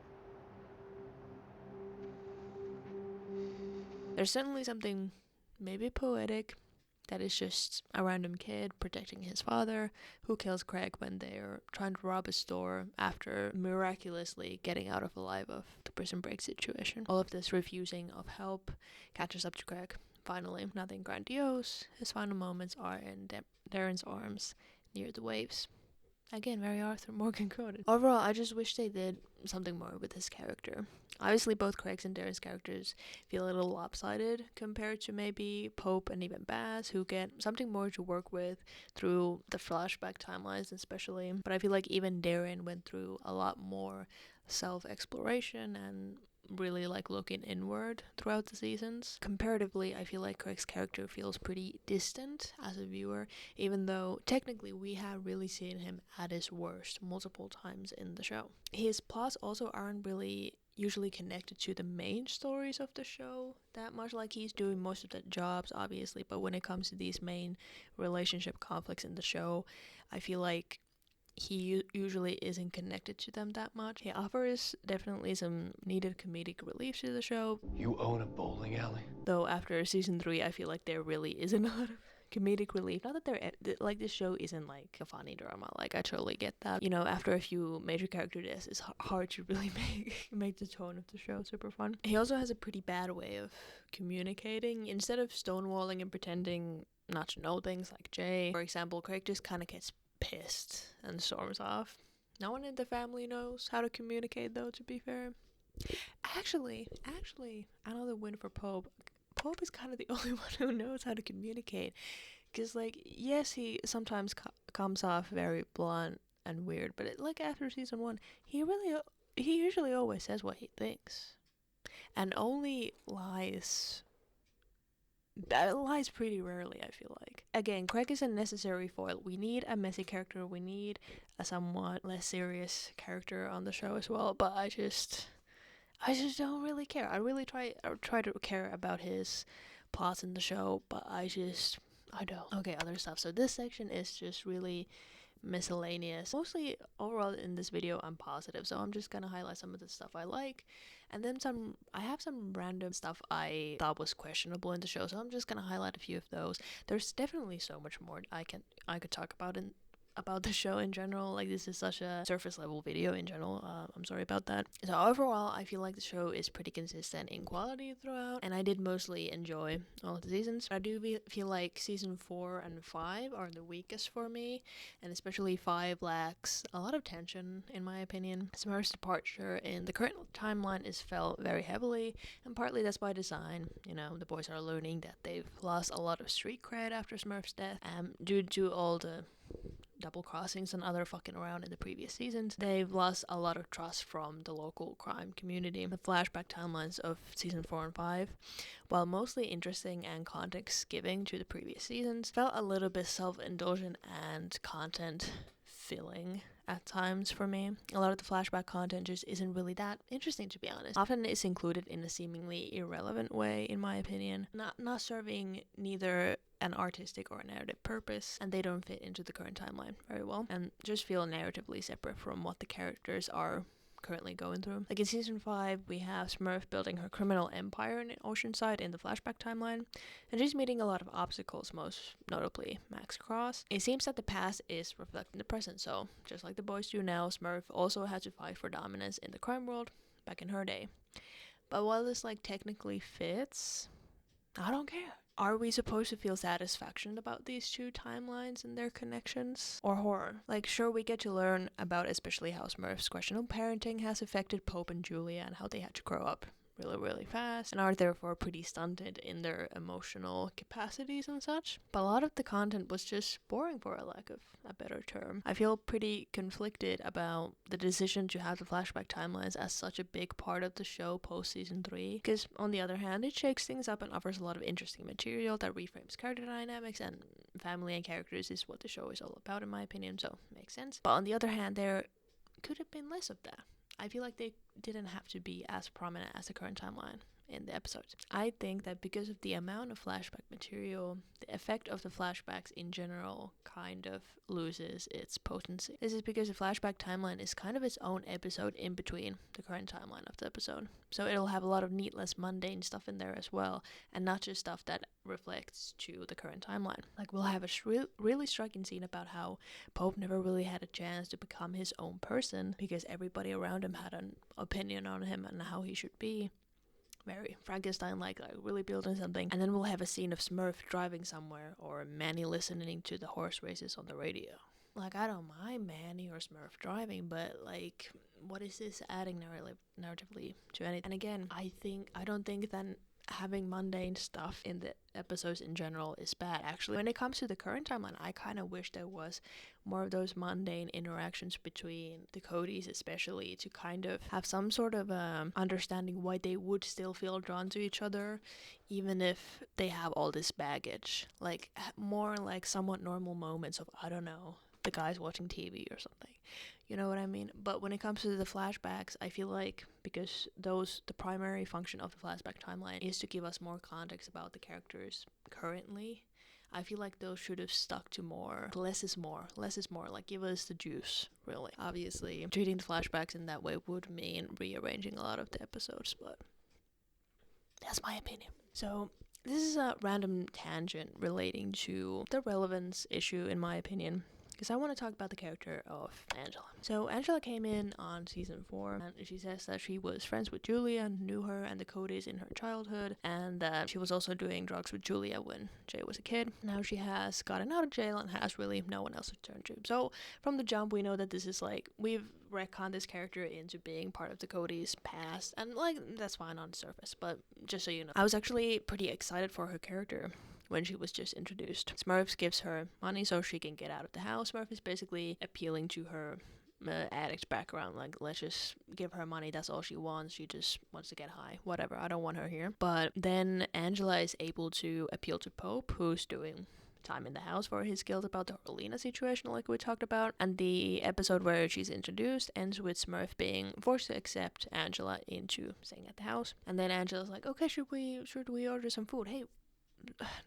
Speaker 1: There's certainly something maybe poetic, that is just a random kid protecting his father, who kills Craig when they're trying to rob a store after miraculously getting out of alive of the prison break situation. All of this refusing of help catches up to Craig. Finally, nothing grandiose. His final moments are in Darren's arms near the waves. Again, very Arthur Morgan coded. Overall, I just wish they did something more with his character. Obviously, both Craig's and Darren's characters feel a little lopsided compared to maybe Pope and even Baz, who get something more to work with through the flashback timelines especially. But I feel like even Darren went through a lot more self-exploration and really like looking inward throughout the seasons. Comparatively, I feel like Craig's character feels pretty distant as a viewer, even though technically we have really seen him at his worst multiple times in the show. His plots also aren't really usually connected to the main stories of the show that much. Like, he's doing most of the jobs obviously, but when it comes to these main relationship conflicts in the show, I feel like he usually isn't connected to them that much. He offers definitely some needed comedic relief to the show.
Speaker 9: You own a bowling alley?
Speaker 1: Though after season 3, I feel like there really isn't a lot of comedic relief. Not that like, this show isn't like a funny drama. Like, I totally get that. You know, after a few major character deaths, it's hard to really make the tone of the show super fun. He also has a pretty bad way of communicating. Instead of stonewalling and pretending not to know things like Jay, for example, Craig just kind of gets pissed and storms off. No one in the family knows how to communicate, though, to be fair. Actually, another win for Pope. Pope is kind of the only one who knows how to communicate. Because, like, yes, he sometimes comes off very blunt and weird, but like after season 1, he usually always says what he thinks. And only lies pretty rarely, I feel like. Again, Craig is a necessary foil. We need a messy character. We need a somewhat less serious character on the show as well. But I just don't really care. I try to care about his plots in the show, but I don't. Okay, other stuff. So this section is just really miscellaneous. Mostly overall in this video I'm positive, so I'm just gonna highlight some of the stuff I like, and then I have some random stuff I thought was questionable in the show, so I'm just gonna highlight a few of those. There's definitely so much more I could talk about the show in general. Like, this is such a surface level video in general. I'm sorry about that. So overall, I feel like the show is pretty consistent in quality throughout, and I did mostly enjoy all of the seasons. I do feel like season 4 and 5 are the weakest for me, and especially 5 lacks a lot of tension in my opinion. Smurf's departure in the current timeline is felt very heavily, and partly that's by design. You know, the boys are learning that they've lost a lot of street cred after Smurf's death, due to all the double crossings and other fucking around in the previous seasons. They've lost a lot of trust from the local crime community. The flashback timelines of season 4 and 5, while mostly interesting and context giving to the previous seasons, felt a little bit self-indulgent and content filling at times for me. A lot of the flashback content just isn't really that interesting, to be honest. Often it's included in a seemingly irrelevant way, in my opinion, not serving neither an artistic or a narrative purpose, and they don't fit into the current timeline very well, and just feel narratively separate from what the characters are currently going through. Like in season 5, we have Smurf building her criminal empire in Oceanside in the flashback timeline, and she's meeting a lot of obstacles, most notably Max Cross. It seems that the past is reflecting the present, so just like the boys do now, Smurf also had to fight for dominance in the crime world back in her day. But while this like technically fits, I don't care. Are we supposed to feel satisfaction about these two timelines and their connections? Or horror? Like, sure, we get to learn about especially how Smurf's questionable parenting has affected Pope and Julia and how they had to grow up really, really fast and are therefore pretty stunted in their emotional capacities and such. But a lot of the content was just boring, for a lack of a better term. I feel pretty conflicted about the decision to have the flashback timelines as such a big part of the show post season 3, because on the other hand, it shakes things up and offers a lot of interesting material that reframes character dynamics, and family and characters is what the show is all about in my opinion, so makes sense. But on the other hand, there could have been less of that. I feel like they didn't have to be as prominent as the current timeline. in the episodes. I think that because of the amount of flashback material, the effect of the flashbacks in general kind of loses its potency. This is because the flashback timeline is kind of its own episode in between the current timeline of the episode. So it'll have a lot of needless, mundane stuff in there as well, and not just stuff that reflects to the current timeline. Like, we'll have a really striking scene about how Pope never really had a chance to become his own person because everybody around him had an opinion on him and how he should be. Very Frankenstein like really building something. And then we'll have a scene of Smurf driving somewhere, or Manny listening to the horse races on the radio. Like, I don't mind Manny or Smurf driving, but like, what is this adding narratively to anything? And again, I don't think that having mundane stuff in the episodes in general is bad. Actually, when it comes to the current timeline, I kind of wish there was more of those mundane interactions between the Codys, especially, to kind of have some sort of understanding why they would still feel drawn to each other, even if they have all this baggage. Like, more like somewhat normal moments of, I don't know, the guys watching TV or something. You know what I mean? But when it comes to the flashbacks, I feel like because the primary function of the flashback timeline is to give us more context about the characters currently, I feel like those should have stuck to more. Less is more. Less is more. Like, give us the juice, really. Obviously, treating the flashbacks in that way would mean rearranging a lot of the episodes, but that's my opinion. So, this is a random tangent relating to the relevance issue, in my opinion, because I want to talk about the character of Angela. So Angela came in on season 4, and she says that she was friends with Julia and knew her and the Codys in her childhood, and that she was also doing drugs with Julia when Jay was a kid. Now she has gotten out of jail and has really no one else to turn to. So from the jump, we know that this is like, we've retconned this character into being part of the Codys' past, and like, that's fine on the surface, but just so you know, I was actually pretty excited for her character when she was just introduced. Smurfs gives her money so she can get out of the house. Smurf is basically appealing to her addict background. Like, let's just give her money, that's all she wants. She just wants to get high. Whatever, I don't want her here. But then Angela is able to appeal to Pope, who's doing time in the house for his guilt about the Orlina situation, like we talked about. And the episode where she's introduced ends with Smurf being forced to accept Angela into staying at the house. And then Angela's like, okay, should we order some food? Hey,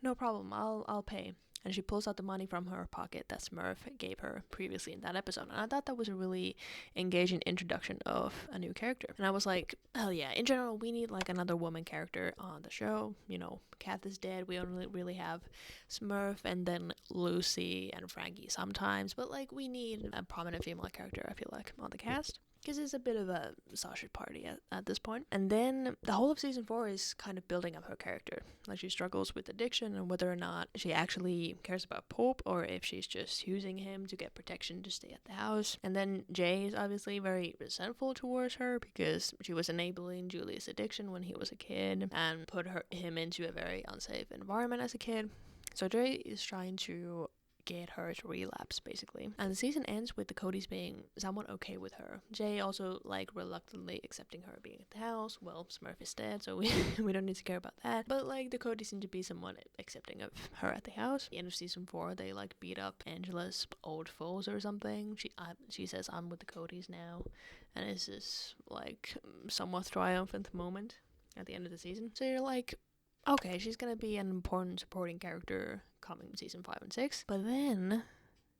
Speaker 1: no problem, I'll pay. And she pulls out the money from her pocket that Smurf gave her previously in that episode. And I thought that was a really engaging introduction of a new character. And I was like, hell yeah, in general, we need like another woman character on the show. You know, Kath is dead. We only really have Smurf and then Lucy and Frankie sometimes. But like, we need a prominent female character, I feel like, on the cast. Because it's a bit of a sausage party at this point. And then the whole of season 4 is kind of building up her character. Like, she struggles with addiction and whether or not she actually cares about Pope or if she's just using him to get protection to stay at the house. And then Jay is obviously very resentful towards her because she was enabling Julia's addiction when he was a kid and put him into a very unsafe environment as a kid. So Jay is trying to get her to relapse, basically. And the season ends with the Codys being somewhat okay with her. Jay also, like, reluctantly accepting her being at the house. Well, Smurf is dead, so we don't need to care about that. But, like, the Codys seem to be somewhat accepting of her at the house. At the end of season 4, they, like, beat up Angela's old foes or something. She says, I'm with the Codys now. And it's this, like, somewhat triumphant moment at the end of the season. So you're like, okay, she's gonna be an important supporting character coming season 5 and 6. But then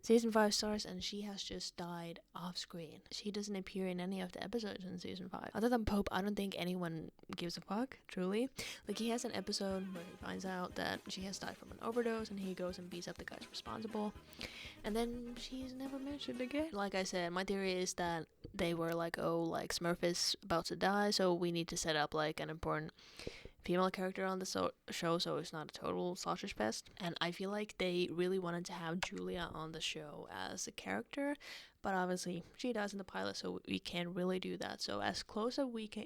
Speaker 1: season 5 starts and she has just died off screen. She doesn't appear in any of the episodes in season 5. Other than Pope, I don't think anyone gives a fuck, truly. Like, he has an episode where he finds out that she has died from an overdose and he goes and beats up the guys responsible. And then she's never mentioned again. Like I said, my theory is that they were like, oh, like, Smurf is about to die, so we need to set up, like, an important female character on the show so it's not a total sausage fest. And I feel like they really wanted to have Julia on the show as a character, but obviously she dies in the pilot, so we can't really do that. So as close as we can,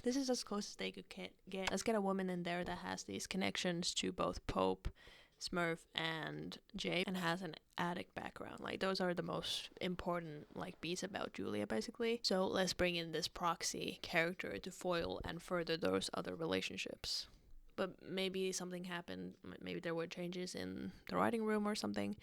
Speaker 1: this is as close as they could get. Let's get a woman in there that has these connections to both Pope, Smurf, and Jay, and has an addict background. Like, those are the most important, like, beats about Julia, basically. So let's bring in this proxy character to foil and further those other relationships. But maybe something happened, maybe there were changes in the writing room or something,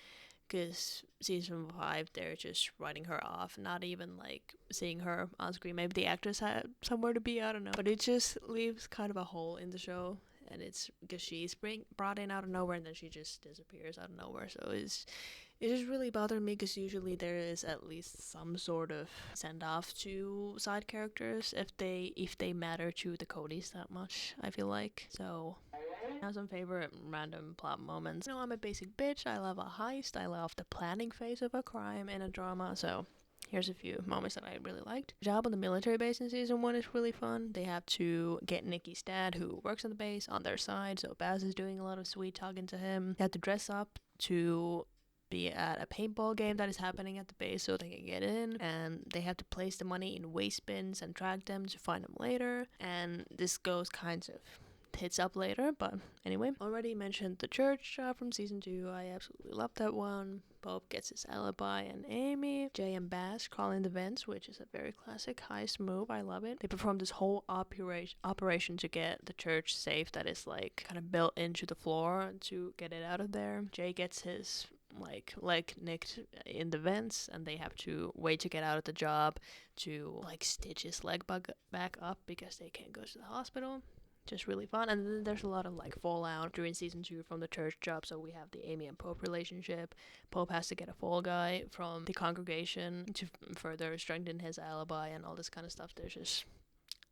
Speaker 1: because season 5 they're just writing her off, not even like seeing her on screen. Maybe the actress had somewhere to be, I don't know, but it just leaves kind of a hole in the show, and it's because she's brought in out of nowhere and then she just disappears out of nowhere. So it just really bothered me, because usually there is at least some sort of send off to side characters if they matter to the Codys that much, I feel like. So now some favorite random plot moments. You know, I'm a basic bitch. I love a heist. I love the planning phase of a crime in a drama. So here's a few moments that I really liked. The job on the military base in season 1 is really fun. They have to get Nikki's dad, who works on the base, on their side. So Baz is doing a lot of sweet talking to him. They have to dress up to be at a paintball game that is happening at the base so they can get in, and they have to place the money in waste bins and track them to find them later, and this goes kind of hits up later. But anyway, already mentioned the church job from season 2. I absolutely love that one. Pope gets his alibi, and Amy, Jay and Bass crawling the vents, which is a very classic heist move. I love it. They perform this whole operation to get the church safe that is like kind of built into the floor to get it out of there. Jay gets his leg nicked in the vents, and they have to wait to get out of the job to like stitch his leg back up because they can't go to the hospital. Just really fun. And then there's a lot of like fallout during season 2 from the church job. So we have the Amy and Pope relationship. Pope has to get a fall guy from the congregation to further strengthen his alibi and all this kind of stuff. There's just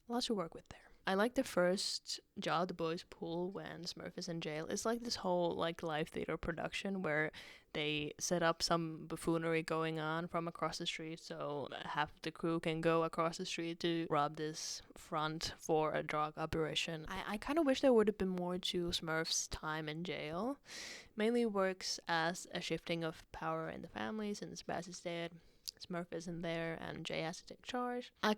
Speaker 1: lots to work with there. I like the first job the boys pull when Smurf is in jail. It's like this whole like live theater production where they set up some buffoonery going on from across the street, so half the crew can go across the street to rob this front for a drug operation. I kind of wish there would have been more to Smurf's time in jail. Mainly works as a shifting of power in the family since Baz is dead. Smurf isn't there, and Jay has to take charge. I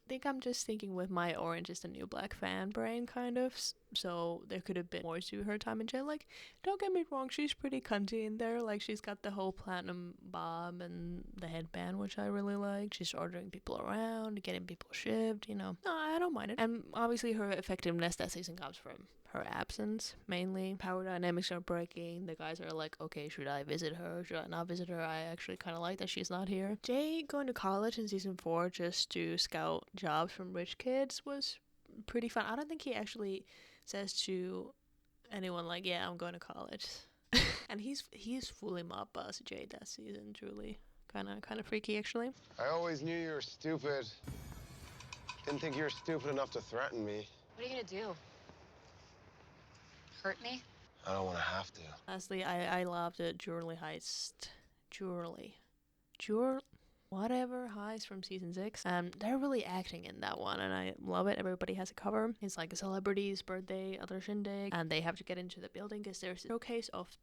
Speaker 1: think I'm just thinking with my Orange is the New Black fan brain, kind of. So there could have been more to her time in jail. Like, don't get me wrong, she's pretty cunty in there. Like, she's got the whole platinum bob and the headband, which I really like. She's ordering people around, getting people shipped, you know. No, I don't mind it. And obviously her effectiveness that season comes from her absence, mainly. Power dynamics are breaking. The guys are like, okay, should I visit her? Should I not visit her? I actually kind of like that she's not here. Jay going to college in season 4 just to scout jobs from rich kids was pretty fun. I don't think he actually says to anyone like, yeah, I'm going to college. And he's fully mob boss Jay that season, truly. Kind of freaky, actually.
Speaker 15: I always knew you were stupid. Didn't think you were stupid enough to threaten me.
Speaker 18: What are you gonna do? Hurt me?
Speaker 15: I don't want to have to.
Speaker 1: Lastly, I love the jewelry heist. Whatever heist from season 6. They're really acting in that one, and I love it. Everybody has a cover. It's like a celebrity's birthday, other shindig, and they have to get into the building because there's a showcase of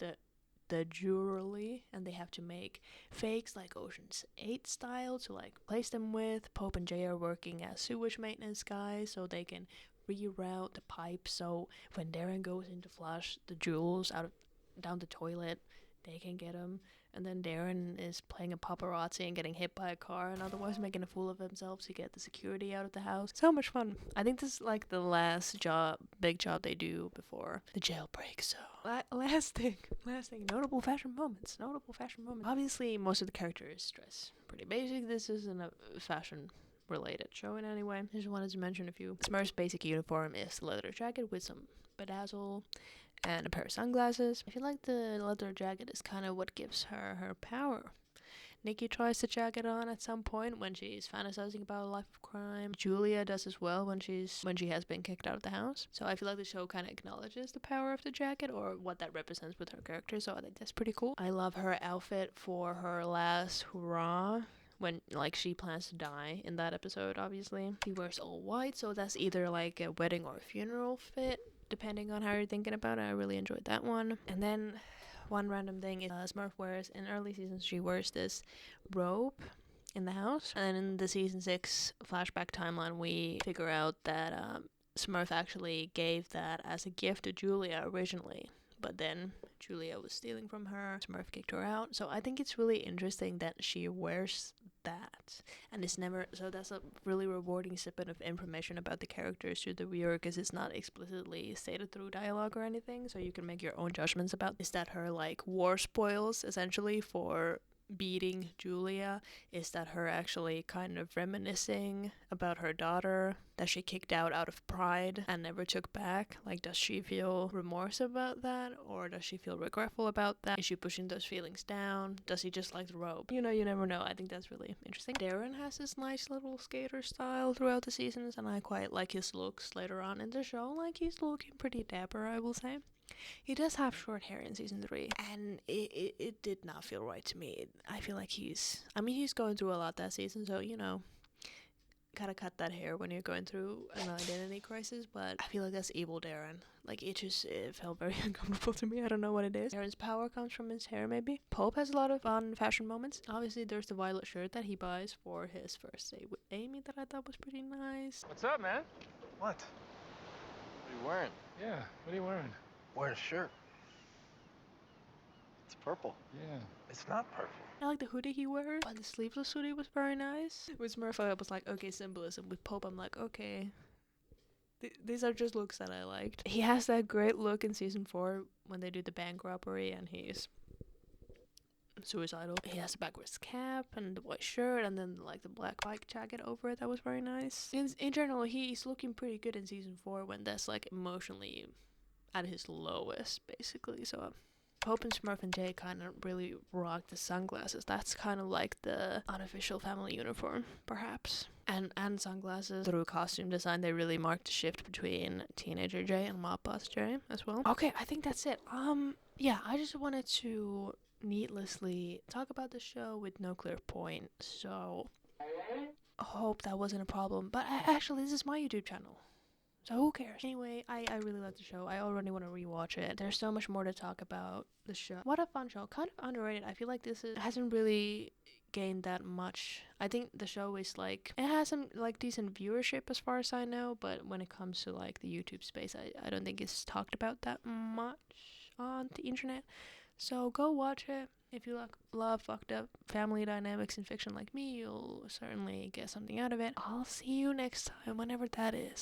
Speaker 1: the jewelry, and they have to make fakes like Ocean's 8 style to like place them with. Pope and Jay are working as sewage maintenance guys so they can reroute the pipe, so when Darren goes in to flush the jewels down the toilet, they can get them. And then Darren is playing a paparazzi and getting hit by a car and otherwise making a fool of himself to get the security out of the house. So much fun. I think this is like the last big job they do before the jailbreak. So last thing, notable fashion moments. Obviously, most of the characters dress pretty basic. This isn't a fashion related show in any way. I just wanted to mention a few. Smurf's basic uniform is a leather jacket with some bedazzle and a pair of sunglasses. I feel like the leather jacket is kind of what gives her her power. Nikki tries the jacket on at some point when she's fantasizing about a life of crime. Julia does as well when she has been kicked out of the house. So I feel like the show kind of acknowledges the power of the jacket or what that represents with her character. So I think that's pretty cool. I love her outfit for her last hurrah, when like she plans to die in that episode. Obviously she wears all white, so that's either like a wedding or a funeral fit depending on how you're thinking about it. I really enjoyed that one. And then one random thing is Smurf wears in early seasons, she wears this robe in the house, and then in the season 6 flashback timeline we figure out that Smurf actually gave that as a gift to Julia originally, but then Julia was stealing from her. Smurf kicked her out. So I think it's really interesting that she wears that, and it's never, so that's a really rewarding snippet of information about the characters to the viewer, because it's not explicitly stated through dialogue or anything, so you can make your own judgments about. Is that her like war spoils essentially for beating Julia? Is that her actually kind of reminiscing about her daughter that she kicked out of pride and never took back? Like, does she feel remorse about that, or does she feel regretful about that? Is she pushing those feelings down? Does he just like the rope? You know, you never know. I think that's really interesting. Darren has this nice little skater style throughout the seasons, and I quite like his looks later on in the show. Like, he's looking pretty dapper, I will say. He does have short hair in season 3, and it did not feel right to me. I feel like he's going through a lot that season, so, you know, gotta cut that hair when you're going through an identity crisis, but I feel like that's evil Darren. Like, it felt very uncomfortable to me. I don't know what it is. Darren's power comes from his hair, maybe. Pope has a lot of fun fashion moments. Obviously, there's the violet shirt that he buys for his first date with Amy that I thought was pretty nice.
Speaker 9: What's up, man? What?
Speaker 16: What are you wearing?
Speaker 9: Yeah, what are you wearing? Wearing a shirt.
Speaker 16: It's purple.
Speaker 9: Yeah. It's not purple.
Speaker 1: I like the hoodie he wears, but the sleeveless hoodie was very nice. With Smurf, I was like, okay, symbolism. With Pope, I'm like, okay. These are just looks that I liked. He has that great look in season 4 when they do the bank robbery and he's suicidal. He has the backwards cap and the white shirt and then like the black bike jacket over it. That was very nice. In general, he's looking pretty good in season 4 when that's like emotionally at his lowest, basically. So Pope and Smurf and Jay kind of really rock the sunglasses. That's kind of like the unofficial family uniform, perhaps. And sunglasses. Through costume design, they really marked the shift between teenager Jay and mob boss Jay as well. Okay, I think that's it. Yeah, I just wanted to needlessly talk about the show with no clear point, so I hope that wasn't a problem. But actually, this is my YouTube channel, so who cares? Anyway, I really like the show. I already want to rewatch it. There's so much more to talk about the show. What a fun show. Kind of underrated. I feel like this hasn't really gained that much. I think the show is like, it has some like decent viewership as far as I know, but when it comes to like the YouTube space, I don't think it's talked about that much on the internet. So go watch it. If you love fucked up family dynamics in fiction like me, you'll certainly get something out of it. I'll see you next time, whenever that is.